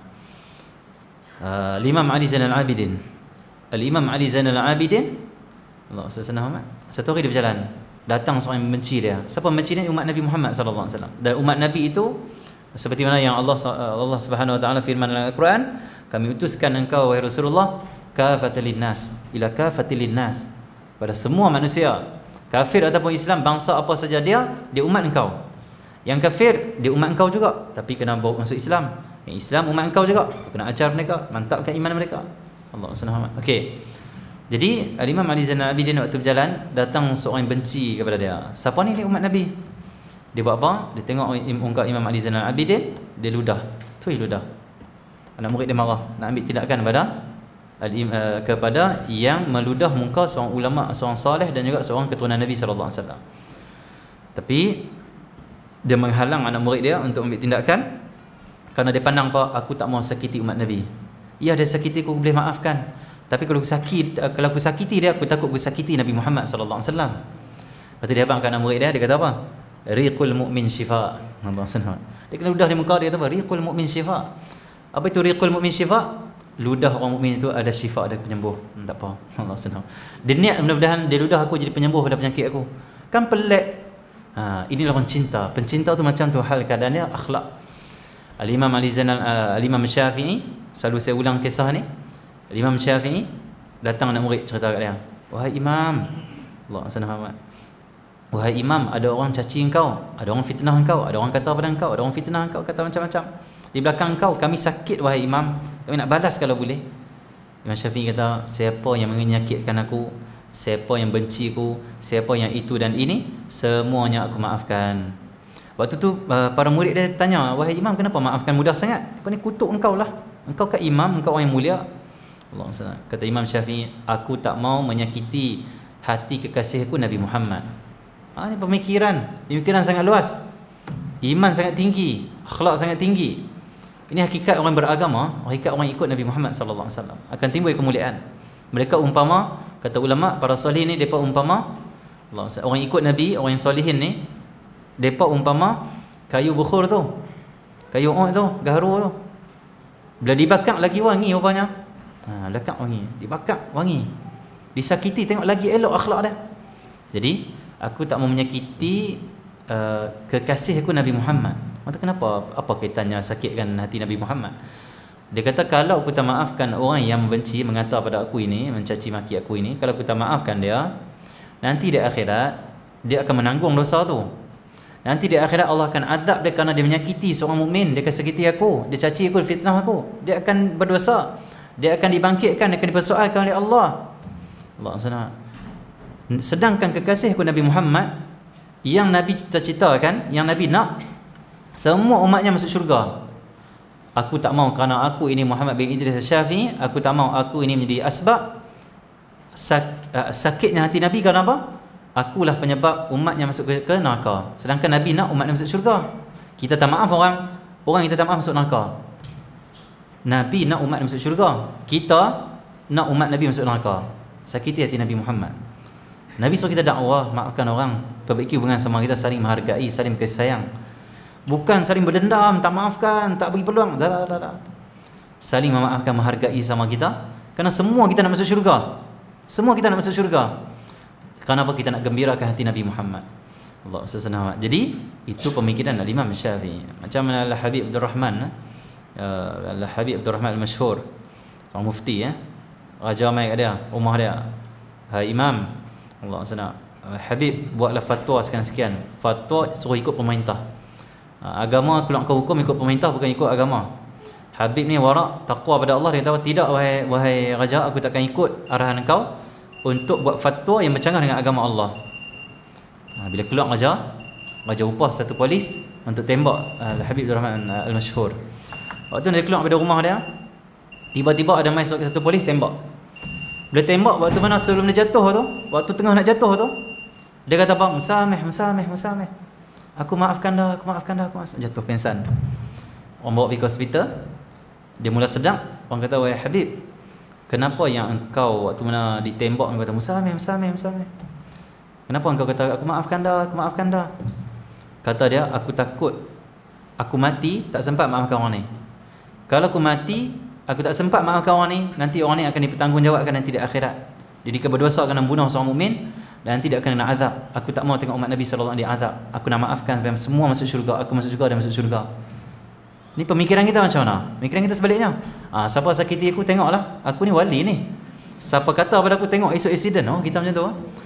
Imam Ali Zainal Abidin, Al-Imam Ali Zainal Abidin, Allah SWT Muhammad, satu hari dia berjalan, datang seorang yang membenci dia. Siapa membenci dia? Umat Nabi Muhammad SAW. Dan umat Nabi itu seperti mana yang Allah Subhanahu wa taala firman dalam Al-Quran, kami utuskan engkau wahai Rasulullah kafatan linnas, ila kafatil linnas, pada semua manusia, kafir ataupun Islam, bangsa apa saja dia umat engkau. Yang kafir dia umat engkau juga, tapi kena bawa masuk Islam. Yang Islam umat engkau juga, kena ajar mereka, mantapkan iman mereka. Allah SWT. Okey. Jadi Imam Ali Zainal Abidin waktu berjalan, datang seorang yang benci kepada dia. Siapa ni? Dia umat Nabi. Dia buat apa? Dia tengok muka Imam Ali Zainal Abidin, dia ludah. Tu ludah. Anak murid dia marah, nak ambil tindakan kepada yang meludah muka seorang ulama, seorang salih dan juga seorang keturunan Nabi sallallahu alaihi wasallam. Tapi dia menghalang anak murid dia untuk ambil tindakan kerana dia pandang apa? Aku tak mau sakiti umat Nabi. Ya, dia sakiti aku boleh maafkan. Tapi kalau aku sakiti dia, aku takut aku sakiti Nabi Muhammad sallallahu alaihi wasallam. Lepas tu dia abangkan anak murid dia kata apa? Riqul mu'min syifa. Allah SWT. Dia kena ludah di muka dia, kata apa? Riqul mu'min syifa. Apa itu riqul mu'min syifa? Ludah orang mukmin itu ada syifa, ada penyembuh. Tak apa. Allah SWT. Dia niat mudah-mudahan dia ludah aku jadi penyembuh pada penyakit aku. Kan pelik. Inilah orang cinta. Pencinta tu macam tu hal keadaannya, akhlak. Al-Imam Ali Zainal, Al-Imam Syafi'i, selalu saya ulang kisah ni. Al-Imam Syafi'i datang anak murid cerita kat dia. Wahai Imam, Allah SWT, wahai Imam, ada orang caci engkau, ada orang fitnah engkau, ada orang kata pada engkau, ada orang fitnah engkau, kata macam-macam di belakang engkau. Kami sakit wahai Imam, kami nak balas kalau boleh. Imam Syafi'i kata, siapa yang menyakitkan aku, siapa yang benci aku, siapa yang itu dan ini, semuanya aku maafkan. Waktu tu para murid dia tanya, wahai imam, kenapa maafkan mudah sangat? Apa ni, kutuk engkau lah, engkau kan imam, engkau orang yang mulia. Allah SWT. Kata Imam Syafi'i, aku tak mau menyakiti hati kekasihku Nabi Muhammad. Ini pemikiran sangat luas, iman sangat tinggi, akhlak sangat tinggi. Ini hakikat orang beragama, hakikat orang ikut Nabi Muhammad sallallahu alaihi wasallam. Akan timbul kemuliaan. Mereka umpama, kata ulama, para soleh ni depa umpama, Allah, orang ikut Nabi, orang yang solehin ni, depa umpama kayu bukhur tu, kayu tu, gaharu tu. Bila dibakar lagi wangi rupanya. Lekat wangi, dibakar wangi, disakiti tengok lagi elok akhlak dia. Jadi aku tak mau menyakiti kekasih aku Nabi Muhammad. Maka kenapa? Apa kaitannya sakitkan hati Nabi Muhammad? Dia kata, kalau aku tak maafkan orang yang membenci, mengata pada aku ini, mencaci maki aku ini, kalau aku tak maafkan dia, nanti di akhirat dia akan menanggung dosa tu. Nanti di akhirat Allah akan azab dia kerana dia menyakiti seorang mukmin, dia akan sakiti aku, dia caci aku, dia fitnah aku, dia akan berdosa, dia akan dibangkitkan, dia akan dipersoalkan oleh Allah. Allah SWT. Sedangkan kekasih aku Nabi Muhammad, yang Nabi cita-citakan, yang Nabi nak semua umatnya masuk syurga. Aku tak mau kerana aku ini Muhammad bin Idris Syafi'i, aku tak mau aku ini menjadi asbab sakitnya hati Nabi. Kerana apa? Akulah penyebab umatnya masuk ke neraka. Sedangkan Nabi nak umatnya masuk syurga. Kita tak maaf orang kita tak maaf masuk neraka. Nabi nak umat masuk syurga, kita nak umat Nabi masuk neraka. Sakiti hati Nabi Muhammad. Nabi suruh kita dakwah, maafkan orang, perbaiki hubungan sama kita, saling menghargai, saling kasih sayang. Bukan saling berdendam, tak maafkan, tak bagi peluang. Tak. Saling memaafkan, menghargai sama kita. Kerana semua kita nak masuk syurga. Semua kita nak masuk syurga. Kenapa kita nak gembirakan hati Nabi Muhammad? Allah SWT. Jadi itu pemikiran Imam Syafi'i. Macam Al-Habib Abdul Rahman, Al-Habib Abdul Rahman Al-Mashhur, seorang mufti, raja mai kat dia, rumah dia. Hai Imam, Allah SWT, Habib buatlah fatwa sekian-sekian. Fatwa suruh ikut pemerintah. Agama keluarkan hukum ikut pemerintah, bukan ikut agama. Habib ni warak, taqwa pada Allah. Dia kata, tidak wahai raja, aku takkan ikut arahan engkau untuk buat fatwa yang bercanggah dengan agama Allah. Bila keluar raja upah satu polis untuk tembak Habib Abdul Rahman Al-Mashhur. Waktu dia keluar dari rumah dia, tiba-tiba ada mai satu polis tembak. Bila tembak, waktu mana sebelum dia jatuh tu, waktu tengah nak jatuh tu, dia kata apa? Musameh. Aku maafkan dah. Jatuh pingsan. Orang bawa pergi ke hospital. Dia mula sedang. Orang kata, wahai Habib, kenapa yang engkau waktu mana ditembak, engkau kata musameh. Kenapa engkau kata aku maafkan dah? Kata dia, aku takut aku mati tak sempat maafkan orang ni. Kalau aku mati, aku tak sempat maafkan orang ni, nanti orang ni akan dipertanggungjawabkan nanti di akhirat. Jadi berdosa kerana membunuh seorang mukmin dan nanti dia akan kena azab. Aku tak mau tengok umat Nabi sallallahu alaihi wasallam diazab. Aku nak maafkan supaya semua masuk syurga. Aku masuk syurga, dia masuk syurga. Ni pemikiran kita macam mana? Pemikiran kita sebaliknya. Siapa sakiti aku, tengoklah. Aku ni wali ni. Siapa kata pada aku, tengok esok accident. Kita macam tu.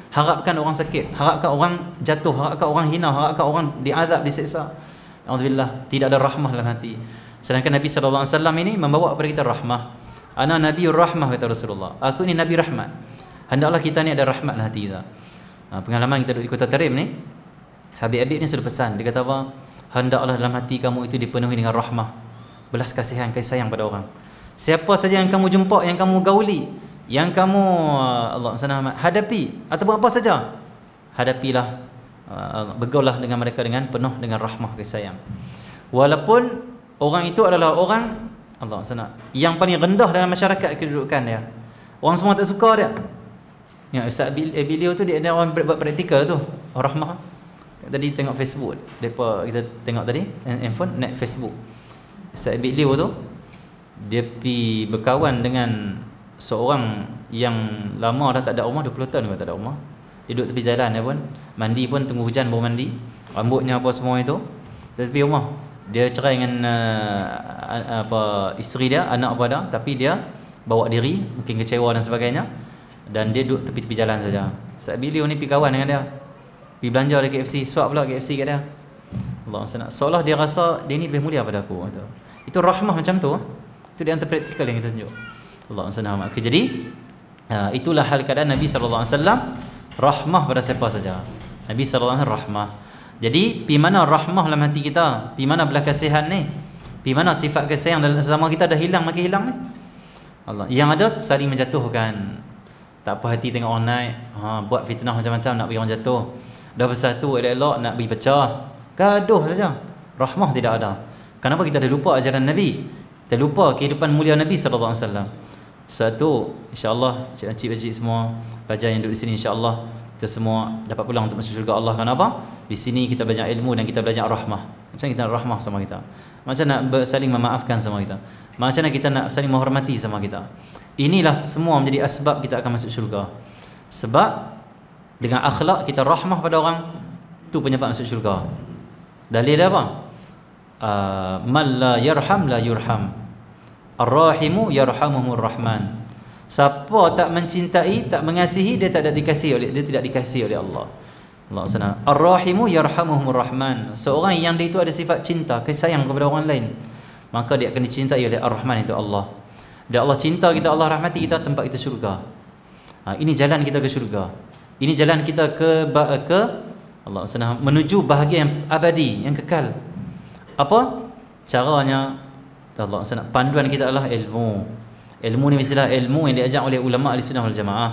Harapkan orang sakit, harapkan orang jatuh, harapkan orang hina, harapkan orang diazab, disiksa. Alhamdulillah, tidak ada rahmah dalam hati. Sedangkan Nabi sallallahu alaihi wasallam ini membawa kepada kita rahmah. Ana nabiyur rahmah, kata Rasulullah. Aku ini nabi rahmat. Hendaklah kita ni ada rahmat dalam hati kita. Pengalaman kita duduk di Kota Tarim ni, Habib ni sudah pesan. Dia kata apa? Hendaklah dalam hati kamu itu dipenuhi dengan rahmah, belas kasihan, kasih sayang pada orang. Siapa saja yang kamu jumpa, yang kamu gauli, yang kamu Allah SWT hadapi, ataupun apa saja, hadapilah, bergaulah dengan mereka dengan penuh dengan rahmah, kasih sayang. Walaupun orang itu adalah orang Allah SWT yang paling rendah dalam masyarakat kedudukan dia, orang semua tak suka dia. Ya, Ustaz beliau tu dia ada orang buat praktikal tu, rahmah. Tadi tengok Facebook, kita tengok tadi handphone net Facebook. Ustaz beliau tu dia pergi berkawan dengan seorang yang lama dah tak ada rumah, 20 tahun dah tak ada rumah. Dia duduk tepi jalan dia pun, mandi pun tunggu hujan baru mandi. Rambutnya apa semua itu. Dia tepi rumah. Dia cerai dengan isteri dia, anak apa dah, tapi dia bawa diri, mungkin kecewa dan sebagainya. Dan dia duduk tepi-tepi jalan saja. Ustaz beliau ni pergi kawan dengan dia, pergi belanja di KFC, swap pula KFC kat dia. Allah SWT, seolah dia rasa dia ni lebih mulia pada aku. Itu rahmah macam tu. Itu di antara praktikal yang kita tunjuk. Allah SWT. Jadi itulah hal keadaan Nabi SAW, rahmah pada siapa saja. Nabi SAW rahmah. Jadi pi mana rahmah dalam hati kita, pi mana belas kasihan ni, pi mana sifat kasih sayang dalam sesama kita dah hilang, makin hilang ni. Allah yang ada saling menjatuhkan. Tak apa hati tengok orang naik, buat fitnah macam-macam nak bagi orang jatuh. Dah bersatu elok-elok nak bagi pecah, gaduh saja. Rahmah tidak ada. Kenapa kita dah lupa ajaran Nabi? Kita lupa kehidupan mulia Nabi sallallahu alaihi wasallam. Satu, insya-Allah cik-cik semua pelajar yang duduk di sini, insya-Allah kita semua dapat pulang untuk masuk syurga Allah. Kenapa? Di sini kita belajar ilmu dan kita belajar rahmah. Macam kita nak rahmah sama kita, macam nak saling memaafkan sama kita, macam mana kita nak saling menghormati sama kita. Inilah semua menjadi asbab kita akan masuk syurga. Sebab dengan akhlak kita rahmah pada orang, tu penyebab masuk syurga. Dalil dia apa? Man la yarham la yurham, ar-rahimu yarhamuhumur rahman. Siapa tak mencintai, tak mengasihi, dia tidak dikasihi oleh Allah. Allah sana. Ar-rahimu yarhamuhumur rahman. Seorang yang dia itu ada sifat cinta, kasih sayang kepada orang lain, maka dia akan dicintai oleh Ar-Rahman, itu Allah. Dan Allah cinta kita, Allah rahmati kita, tempat kita syurga. Ini jalan kita ke syurga. Ini jalan kita ke Allah sana, menuju bahagia yang abadi, yang kekal. Apa caranya? Allah sana, panduan kita adalah ilmu. Ilmu ni mestilah ilmu yang diajak oleh ulama Ahlussunnah wal Jamaah.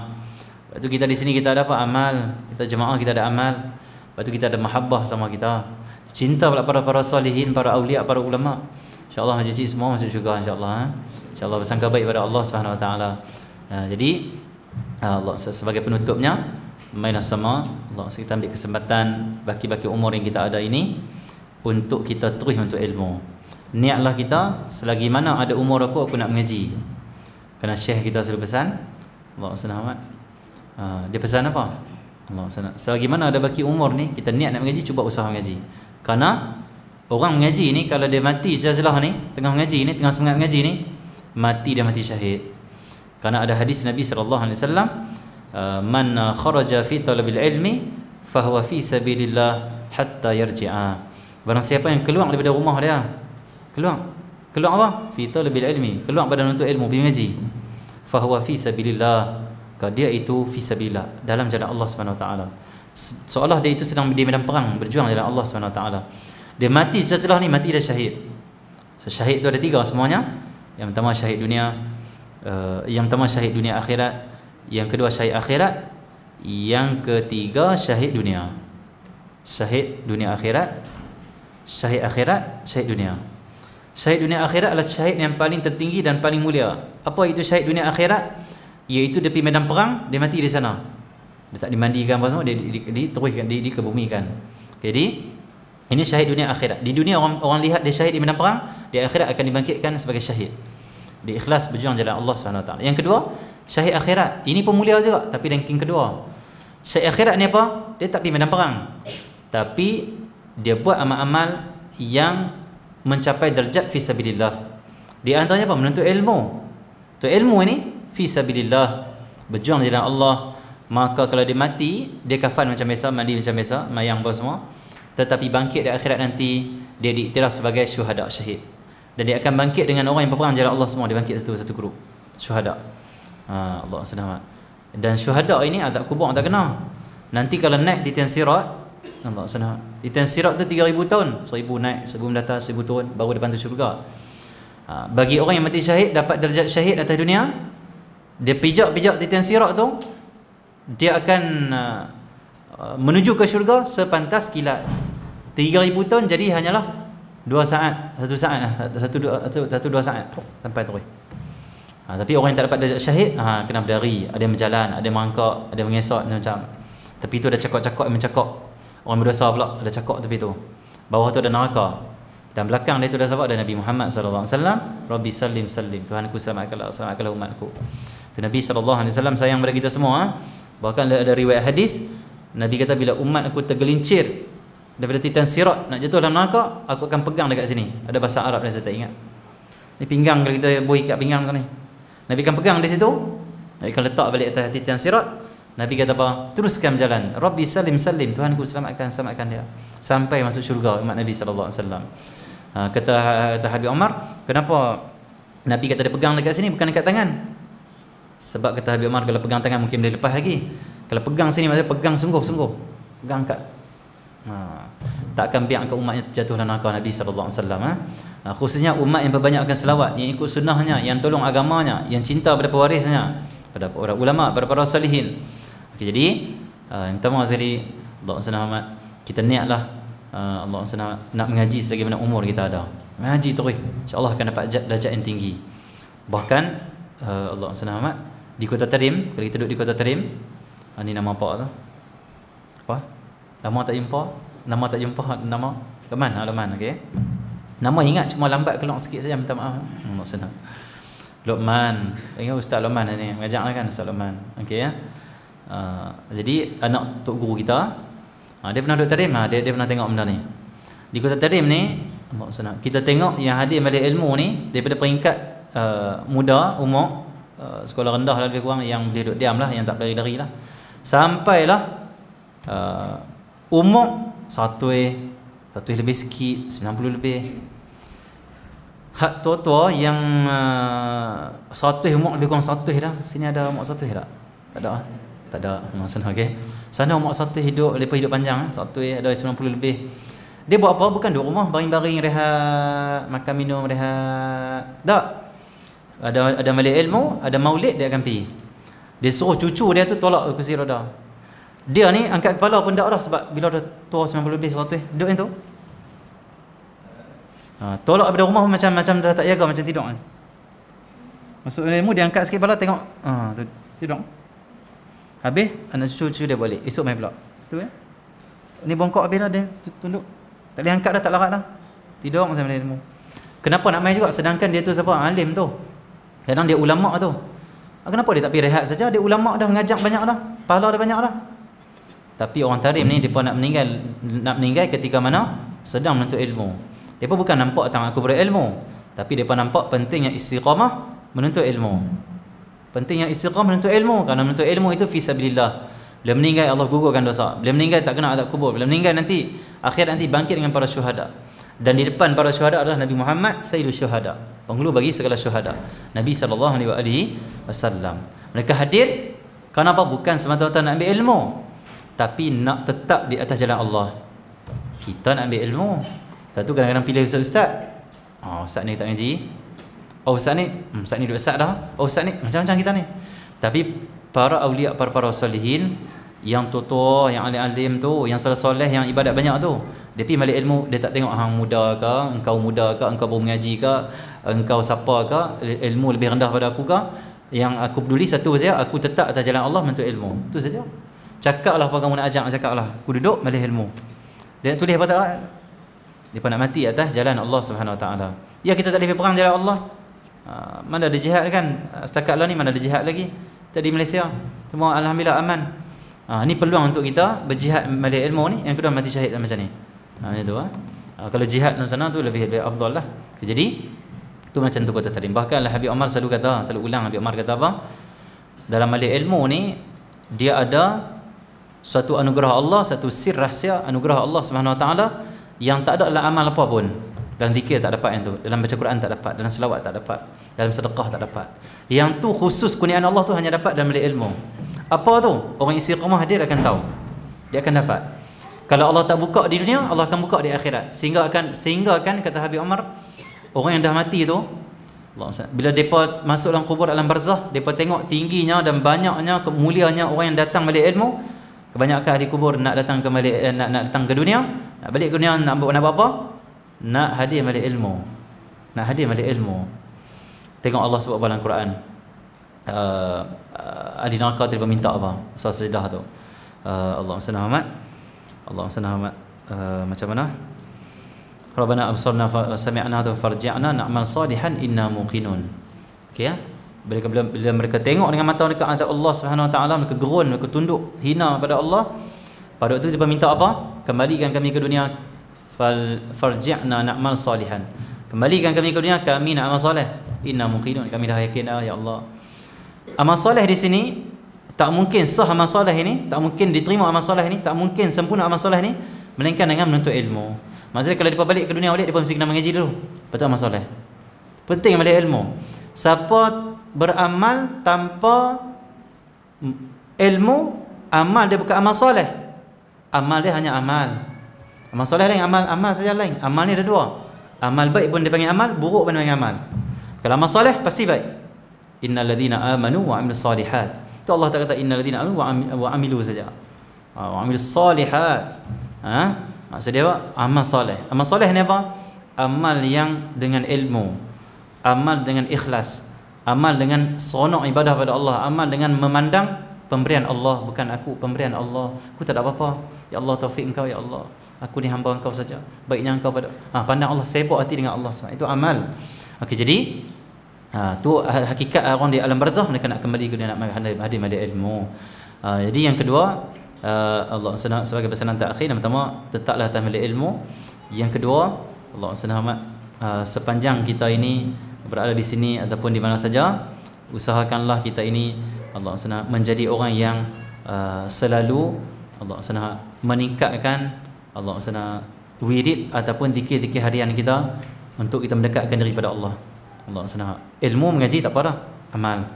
Lepas tu kita di sini kita ada apa? Amal. Kita jemaah kita ada amal. Lepas tu kita ada mahabbah sama kita. Cinta pula para salihin, para awliya, para ulama. Insya-Allah majlis semua masuk syurga insya-Allah. InsyaAllah bersangka baik pada Allah Subhanahu Wa Taala. Jadi Allah sebagai penutupnya, mainlah sama Allah, kita ambil kesempatan baki-baki umur yang kita ada ini untuk kita terus untuk ilmu. Niatlah kita, selagi mana ada umur aku nak mengaji. Kerana syekh kita selalu pesan, Allah SWT, dia pesan apa? Allah SWT, selagi mana ada baki umur ni, kita niat nak mengaji, cuba usaha mengaji. Kerana orang mengaji ni, kalau dia mati jazlah ni, tengah mengaji ni, tengah semangat mengaji ni, mati, dia mati syahid. Karena ada hadis Nabi SAW, man kharaja fi talabil ilmi fahuwa fi sabilillah hatta yarji'a. Barang siapa yang keluar daripada rumah dia, keluar apa? Fi talabil ilmi, keluar pada menuntut ilmu, pergi mengaji, fahuwa fi sabilillah, dia itu fi sabilillah, dalam jalan Allah Subhanahu Wa Taala. Seolah dia itu sedang di medan perang, berjuang dalam Allah Subhanahu Wa Taala. Dia mati setelah ni, mati dah syahid. So, syahid itu ada tiga semuanya. Yang pertama syahid dunia, akhirat, yang kedua syahid akhirat, yang ketiga syahid dunia. Syahid dunia akhirat, syahid akhirat, syahid dunia. Syahid dunia akhirat adalah syahid yang paling tertinggi dan paling mulia. Apa itu syahid dunia akhirat? Iaitu dia pergi medan perang, dia mati di sana. Dia tak dimandikan apa semua, dia diteruskan, dikebumikan. Jadi ini syahid dunia akhirat. Di dunia orang lihat dia syahid di medan perang, di akhirat akan dibangkitkan sebagai syahid. Dia ikhlas berjuang jalan Allah SWT. Yang kedua, syahid akhirat. Ini pun mulia juga, tapi ranking kedua. Syahid akhirat ni apa? Dia tak pergi medan perang, tapi dia buat amal-amal yang mencapai darjat fi sabilillah. Di antaranya apa? Menuntut ilmu. Tu ilmu ini fi sabilillah, berjuang jalan Allah. Maka kalau dia mati, dia kafan macam biasa, mandi macam biasa, mayang apa semua, tetapi bangkit di akhirat nanti dia diiktiraf sebagai syuhada, syahid. Dan dia akan bangkit dengan orang yang berperang jalan Allah semua, dia bangkit satu grup syuhada. Allah SWT. Dan syuhada ini azab kubur tak kena. Nanti kalau naik di tiang sirat, Allah SWT, di tiang sirat tu 3000 tahun, 1000 naik, 1000 datang, 1000 turun, baru depan tu syurga. Bagi orang yang mati syahid, dapat darjat syahid atas dunia, dia pijak-pijak di tiang sirat tu, dia akan menuju ke syurga sepantas kilat. 3000 tahun jadi hanyalah 2 saat, 1 saat, 1-2 saat sampai terus. Tapi orang yang tak dapat darjat syahid, kena berdari, ada yang berjalan, ada yang merangkak, ada yang mengesot macam. Tepi tu ada cakap-cakap yang mencakap. Orang berdosa pula ada cakap tepi tu. Bawah tu ada neraka. Dan belakang dia tu ada sahabat, ada Nabi Muhammad SAW. Rabbi salim salim, Tuhanku selamatkanlah umatku. Tu Nabi SAW sayang pada kita semua. Bahkan ada riwayat hadis, Nabi kata bila umat aku tergelincir daripada titan sirat nak jatuh dalam neraka, aku akan pegang dekat sini. Ada bahasa Arab dan saya tak ingat. Ni pinggang, kalau kita buih kat pinggang tu ni, Nabi akan pegang di situ. Nabi akan letak balik atas titan sirat. Nabi kata apa? Teruskan berjalan. Rabbi salim salim, Tuhanku selamatkan dia. Sampai masuk syurga umat Nabi SAW. Kata Habib Umar, kenapa Nabi kata dia pegang dekat sini bukan dekat tangan? Sebab kata Habib Umar, kalau pegang tangan mungkin boleh lepas lagi. Kalau pegang sini maksudnya pegang sungguh-sungguh. Pegang kat Tak akan biarkan umatnya jatuh dalam neraka Nabi sallallahu alaihi wasallam. Khususnya umat yang perbanyakkan selawat, yang ikut sunnahnya, yang tolong agamanya, yang cinta pada pewarisnya, pada para ulama, pada para salihin. Okay, jadi yang pertama sekali Allah SWT, kita niatlah Allah SWT nak mengaji sebagaimana umur kita ada. Mengaji terus, insya-Allah akan dapat darjat yang tinggi. Bahkan Allah SWT di Kota Tarim, kalau kita duduk di Kota Tarim, ni nama apa tu? Apa? Nama tak jumpa? Nama Luqman, okey. Nama ingat, cuma lambat keluar sikit saja, minta maaf. Allah SWT. Luqman, ingat Ustaz Luqman ni, mengajaklah kan Ustaz Luqman. Okey ya. Jadi anak tok guru kita, dia pernah duduk Tarim, dia pernah tengok benda ni. Di Kota Tarim ni, Allah SWT, kita tengok yang hadir balik ilmu ni daripada peringkat muda, umur sekolah rendah lah lebih kurang, yang boleh duduk diam lah, yang tak berlari-lari lah, sampailah umur 1 lebih sikit, 90 lebih. Hak tua-tua yang 1 umur lebih kurang 1 dah. Sini ada umur 1 tak? Tak ada. Maksudnya okey. Sana umur 1 hidup, lepas hidup panjang 1 ada 90 lebih. Dia buat apa? Bukan duduk rumah baring-baring rehat, makan minum rehat. Tak. Ada majlis ilmu, ada maulid, dia akan pergi. Dia suruh cucu dia tu tolak kursi roda. Dia ni angkat kepala pun tak dah, sebab bila dah tua 90 lebih 100 duduk yang tu. Tolak daripada rumah macam dah tak jaga, macam tidur kan. Masuk ilmu, dia angkat sikit kepala tengok, tidur. Habis anak cucu dia balik, esok main pula. Tu kan. Ni bongkok habis dah, dia tunduk. Tak boleh angkat dah, tak larat dah. Tidur macam ilmu. Kenapa nak main juga, sedangkan dia tu siapa? Alim tu. Kadang dia ulama tu. Kenapa dia tak pergi rehat saja? Dia ulama dah, mengajak banyak dah, pahala dah banyak dah. Tapi orang Tarim ni depa nak meninggal ketika mana sedang menuntut ilmu. Depa bukan nampak tang aku berilmu, tapi depa nampak pentingnya istiqamah menuntut ilmu. Pentingnya istiqamah menuntut ilmu, kerana menuntut ilmu itu fi sabilillah. Bila meninggal Allah gugurkan dosa. Bila meninggal tak kena azab kubur. Bila meninggal nanti akhirat nanti bangkit dengan para syuhada. Dan di depan para syuhada adalah Nabi Muhammad sayyidus syuhada, penghulu bagi segala syuhada. Nabi sallallahu alaihi wasallam. Mereka hadir kenapa? Bukan semata-mata nak ambil ilmu, tapi nak tetap di atas jalan Allah. Kita nak ambil ilmu. Lepas tu kadang-kadang pilih ustaz-ustaz. Ustaz ni tak ngaji. Ustaz ni duduk ustaz dah. Ustaz ni macam-macam kita ni. Tapi para awliya, para solihin yang tua-tua, yang alim-alim tu, yang soleh-soleh, yang ibadat banyak tu, dia pergi balik ilmu, dia tak tengok hang muda ke, engkau muda ke, engkau baru mengaji ke, engkau siapa ke, ilmu lebih rendah pada aku ke. Yang aku peduli satu saja, aku tetap atas jalan Allah menuntut ilmu. Tu saja. Cakaplah apa kamu nak ajak, cakaplah. Aku duduk majlis ilmu. Dia nak tulis apa tak? Dia nak mati atas jalan Allah Subhanahu Wa Taala. Ya, kita tak boleh perang jalan Allah. Mana ada jihad kan? Setakat lah ni mana ada jihad lagi? Tadi Malaysia. Semua alhamdulillah aman. Ni peluang untuk kita berjihad majlis ilmu ni. Yang kedua mati syahid macam ni. Itu kalau jihad di sana tu lebih afdal lah. Jadi tu macam tu kata tadi. Bahkan Habib Omar selalu ulang Habib Omar kata apa? Dalam majlis ilmu ni dia ada suatu anugerah Allah, satu sir rahsia anugerah Allah Subhanahu Wa Taala yang tak ada dalam amal apa pun. Dalam zikir tak dapat yang tu, dalam baca Quran tak dapat, dalam selawat tak dapat, dalam sedekah tak dapat. Yang tu khusus kurniaan Allah tu hanya dapat dalam majlis ilmu. Apa tu? Orang istiqamah hadir akan tahu. Dia akan dapat. Kalau Allah tak buka di dunia, Allah akan buka di akhirat. Sehingga akan kata Habib Omar, orang yang dah mati tu, bila depa masuk dalam kubur, alam barzah, depa tengok tingginya dan banyaknya kemuliaannya orang yang datang balik ilmu. Kebanyakan ahli kubur nak datang ke balik, nak datang ke dunia, nak balik ke dunia, nak buat apa? Nak hadir balik ilmu. Nak hadir balik ilmu. Tengok Allah sebut dalam Quran. Ahli neraka dia minta apa? Sajadah tu. Allah Subhanahu macam mana? Rabbana absarna sami'na farji'na na'mal salihan inna muqinun. Okey ya? Bila mereka tengok dengan mata mereka azab Allah Subhanahu Wa Taala, mereka gerun, mereka tunduk hina pada Allah. Pada waktu itu dia minta apa? Kembalikan kami ke dunia, farji'na na'mal salihan. Kembalikan kami ke dunia, kami nak amal soleh. Inna muqinun, kami dah yakin ya Allah. Amal soleh di sini tak mungkin sah amal soleh ini, tak mungkin diterima amal soleh ini, tak mungkin sempurna amal soleh ini melainkan dengan menuntut ilmu. Maksudnya kalau dia balik ke dunia balik, dia mesti kena mengaji dulu. Betul amal soleh. Penting balik ilmu. Siapa beramal tanpa ilmu, amal dia bukan amal soleh. Amal dia hanya amal. Amal soleh lain, amal saja lain. Amal ni ada dua. Amal baik pun dipanggil amal, buruk pun dipanggil amal. Kalau amal soleh pasti baik. Innal ladzina amanu wa amilus solihat. Tu Allah tak kata innal ladzina amanu wa amilu saja. Wa amilus solihat. Maksud dia apa? Amal soleh. Amal soleh ni apa? Amal yang dengan ilmu, amal dengan ikhlas, amal dengan seronok ibadah pada Allah, amal dengan memandang pemberian Allah, bukan aku, pemberian Allah. Aku tak ada apa-apa. Ya Allah, taufik engkau ya Allah. Aku ni hamba engkau saja. Baiknya engkau pada pandang Allah, sibuk hati dengan Allah SWT. Itu amal. Okey, jadi tu hakikat orang di alam barzakh, mereka nak kembali ke dia nak hadir ilmu. Jadi yang kedua, Allah sebagai pesanan terakhir, yang pertama tetaplah atas milik ilmu. Yang kedua, Allah sepanjang kita ini berada di sini ataupun di mana saja, usahakanlah kita ini Allah menjadi orang yang selalu Allah meningkatkan Allah wirid ataupun zikir-zikir harian kita untuk kita mendekatkan diri pada Allah. Allah ilmu mengaji tak apa dah, amal.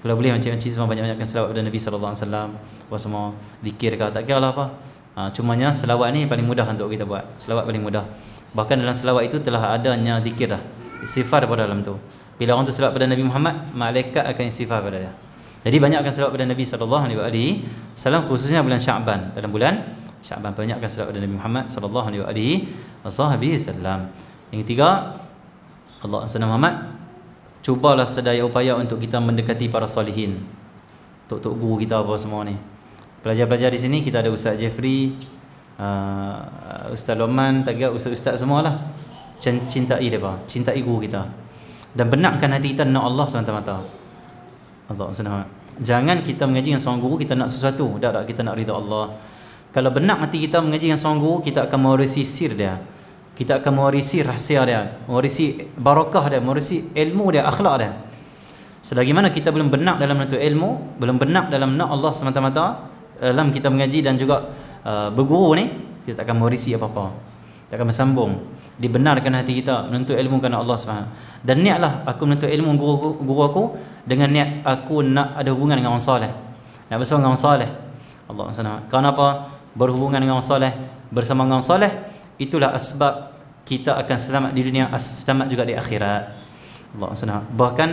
Kalau boleh makcik-makcik semua banyak-banyakkan selawat pada Nabi sallallahu alaihi wasallam, buat semua zikir ke tak kira lah apa. Cumanya selawat ni paling mudah untuk kita buat. Selawat paling mudah. Bahkan dalam selawat itu telah adanya zikir dah, istighfar pada dalam tu. Bila orang tu selawat pada Nabi Muhammad, malaikat akan istighfar pada dia. Jadi banyakkan selawat pada Nabi sallallahu alaihi wasallam, khususnya bulan Syaban. Dalam bulan Syaban banyakkan selawat pada Nabi Muhammad sallallahu alaihi wasallam. Yang ketiga, Allah SWT Muhammad, cubalah sedaya upaya untuk kita mendekati para solihin. Tok guru kita apa semua ni. Pelajar-pelajar di sini kita ada Ustaz Jeffrey, Ustaz Loman, Ustaz semualah. Cintai mereka, cintai guru kita. Dan benarkan hati kita nak Allah semata-mata. Allah SWT. Jangan kita mengaji dengan seorang guru kita nak sesuatu, tak kita nak ridha Allah. Kalau benar hati kita mengaji dengan seorang guru, kita akan mewarisi sir dia. Kita akan mewarisi rahsia dia, mewarisi barakah dia, mewarisi ilmu dia, akhlak dia. Selagi mana kita belum benar dalam menuntut ilmu, belum benar dalam nak Allah semata-mata, dalam kita mengaji dan juga berguru ni, kita tak akan mewarisi apa-apa. Tak akan bersambung. Dibenarkan hati kita menuntut ilmu kerana Allah Subhanahu. Dan niatlah aku menuntut ilmu guru aku dengan niat aku nak ada hubungan dengan orang soleh. Nak bersama dengan orang soleh. Allah Subhanahu. Kenapa? Berhubungan dengan orang soleh, bersama dengan orang soleh, itulah asbab kita akan selamat di dunia, selamat juga di akhirat. Allah SWT. Bahkan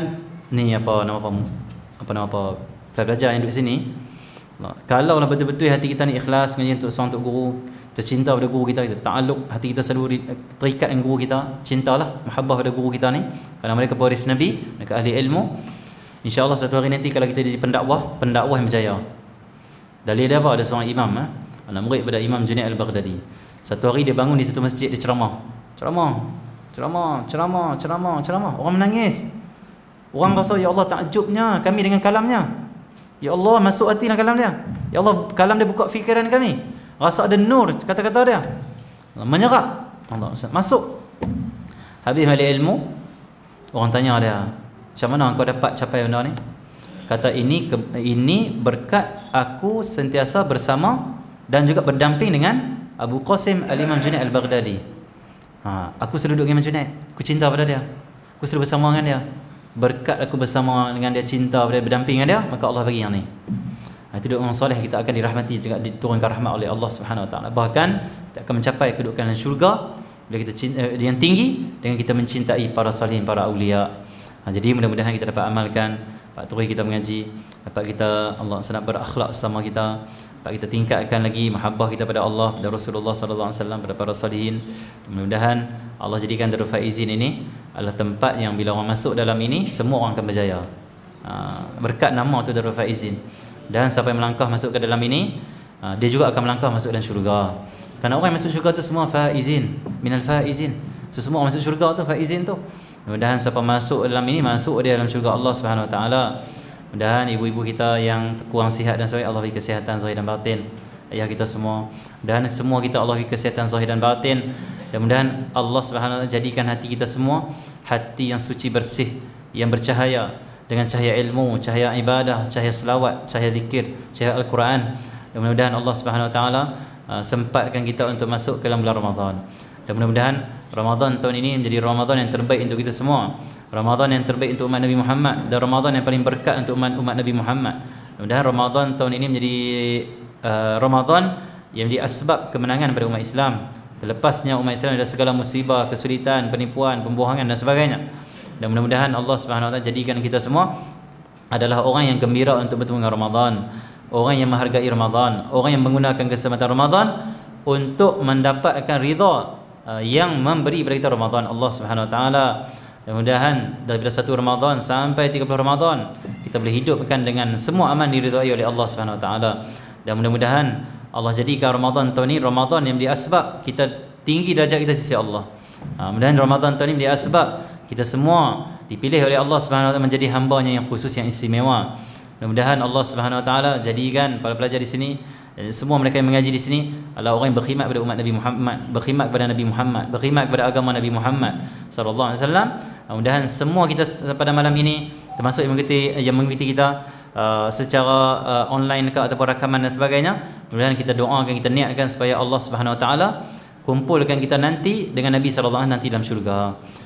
ni nama pelajar yang duduk sini, kalau lah betul-betul hati kita ni ikhlas mengaji untuk guru, tercinta pada guru kita, ta'alluq, hati kita selalu terikat dengan guru kita, cintalah, mahabbah pada guru kita ni, kerana mereka pewaris Nabi, mereka ahli ilmu. InsyaAllah satu hari nanti kalau kita jadi pendakwah yang berjaya. Dalil dia apa? Ada seorang imam, anak murid pada Imam Junaid Al-Baghdadi. Satu hari dia bangun di satu masjid, dia ceramah. Orang menangis. Orang rasa, ya Allah, takjubnya kami dengan kalamnya. Ya Allah, masuk hati dengan kalam dia. Ya Allah, kalam dia buka fikiran kami. Rasa ada nur kata-kata dia. Menyerap. Allah masuk. Habis balik ilmu, orang tanya dia, macam mana kau dapat capai benda ni? Kata ini berkat aku sentiasa bersama dan juga berdamping dengan Abu Qasim Al-Imam Junaid Al-Baghdadi. Aku selalu duduk dengan Imam Junaid. Aku cinta pada dia. Aku selalu bersama dengan dia. Berkat aku bersama dengan dia, cinta pada dia, berdamping dengan dia, maka Allah bagi yang ni. Itu duduk orang soleh, kita akan dirahmati juga, diturunkan rahmat oleh Allah Subhanahu Wa Taala. Bahkan kita akan mencapai kedudukan dalam syurga bila kita yang tinggi dengan kita mencintai para salihin, para aulia. Jadi mudah-mudahan kita dapat amalkan, dapat terus kita mengaji, dapat kita Allah SWT berakhlak sama kita, dapat kita tingkatkan lagi mahabbah kita pada Allah, pada Rasulullah sallallahu alaihi wasallam, pada para salihin. Mudah-mudahan Allah jadikan Darul Faizin ini adalah tempat yang bila orang masuk dalam ini, semua orang akan berjaya. Berkat nama tu Darul Faizin. Dan siapa yang melangkah masuk ke dalam ini, dia juga akan melangkah masuk dalam syurga. Kerana orang yang masuk syurga tu semua faizin, minal faizin. So, semua orang masuk syurga tu faizin tu. Mudah-mudahan siapa masuk dalam ini, masuk dia dalam syurga Allah Subhanahu Wa Taala. Mudah-mudahan ibu-ibu kita yang kurang sihat dan sebagainya, Allah beri kesihatan zahir dan batin. Ayah kita semua, mudah-mudahan semua kita Allah beri kesihatan zahir dan batin. Dan mudah-mudahan Allah Subhanahu Wa Taala jadikan hati kita semua hati yang suci, bersih, yang bercahaya dengan cahaya ilmu, cahaya ibadah, cahaya selawat, cahaya zikir, cahaya Al-Quran. Dan mudah-mudahan Allah Subhanahu Wa Taala sempatkan kita untuk masuk ke dalam bulan Ramadan. Dan mudah-mudahan Ramadan tahun ini menjadi Ramadan yang terbaik untuk kita semua. Ramadan yang terbaik untuk umat Nabi Muhammad, dan Ramadan yang paling berkat untuk umat Nabi Muhammad. Mudah-mudahan Ramadan tahun ini menjadi Ramadan yang menjadi asbab kemenangan pada umat Islam. Terlepasnya umat Islam dari segala musibah, kesulitan, penipuan, pembohongan dan sebagainya. Dan mudah-mudahan Allah Subhanahu Wa Taala jadikan kita semua adalah orang yang gembira untuk bertemu dengan Ramadan, orang yang menghargai Ramadan, orang yang menggunakan kesempatan Ramadan untuk mendapatkan ridha yang memberi kepada kita Ramadan Allah Subhanahu Wa Taala. Mudah-mudahan daripada 1 Ramadan sampai 30 Ramadan kita boleh hidupkan dengan semua aman diridhai oleh Allah Subhanahu Wa Taala. Dan mudah-mudahan Allah jadikan Ramadan tahun ini Ramadan yang menjadi asbab kita tinggi darjat kita di sisi Allah. Mudah-mudahan Ramadan tahun ini menjadi asbab kita semua dipilih oleh Allah Subhanahu Wa Taala menjadi hamba-Nya yang khusus, yang istimewa. Mudah-mudahan Allah Subhanahu Wa Taala jadikan para pelajar di sini, semua mereka yang mengaji di sini adalah orang yang berkhidmat kepada umat Nabi Muhammad, berkhidmat kepada Nabi Muhammad, berkhidmat kepada agama Nabi Muhammad sallallahu alaihi wasallam. Mudah-mudahan semua kita pada malam ini, termasuk yang mengikuti kita secara online ke ataupun rakaman dan sebagainya, mudah-mudahan kita doakan, kita niatkan supaya Allah Subhanahu Wa Taala kumpulkan kita nanti dengan Nabi sallallahu alaihi wasallam nanti dalam syurga.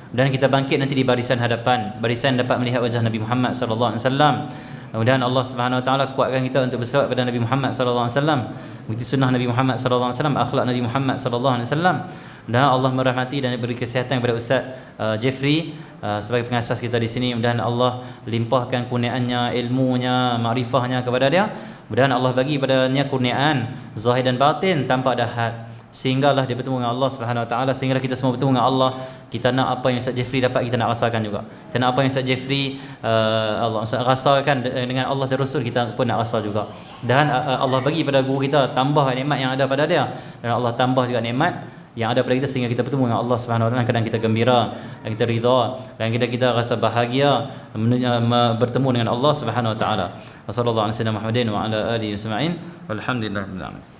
Dan kita bangkit nanti di barisan hadapan, barisan dapat melihat wajah Nabi Muhammad sallallahu alaihi wasallam. Mudah-mudahan Allah Subhanahu Wa Taala kuatkan kita untuk berselawat kepada Nabi Muhammad sallallahu alaihi wasallam, mengikuti sunnah Nabi Muhammad sallallahu alaihi wasallam, akhlak Nabi Muhammad sallallahu alaihi wasallam. Dan Allah merahmati dan beri kesihatan kepada Ustaz Jeffrey sebagai pengasas kita di sini. Mudah-mudahan Allah limpahkan kurniaannya, ilmunya, makrifahnya kepada dia. Mudah-mudahan Allah bagi padanya kurniaan zahir dan batin tanpa ada had, sehinggalah dia bertemu dengan Allah Subhanahu Wa Taala, sehinggalah kita semua bertemu dengan Allah. Kita nak apa yang Ustaz Jeffrey dapat, kita nak rasakan juga. Kita nak apa yang Ustaz Jeffrey Allah rasakan dengan Allah dan Rasul, kita pun nak rasa juga. Dan Allah bagi pada guru kita tambah nikmat yang ada pada dia, dan Allah tambah juga nikmat yang ada pada kita sehingga kita bertemu dengan Allah Subhanahu Wa Taala. Kadang kita gembira, dan kita ridha, dan kita rasa bahagia bertemu dengan Allah Subhanahu Wa Taala. Wassallallahu alaihi wasallam Muhammadin wa ala alihi wasma'in. Walhamdulillah.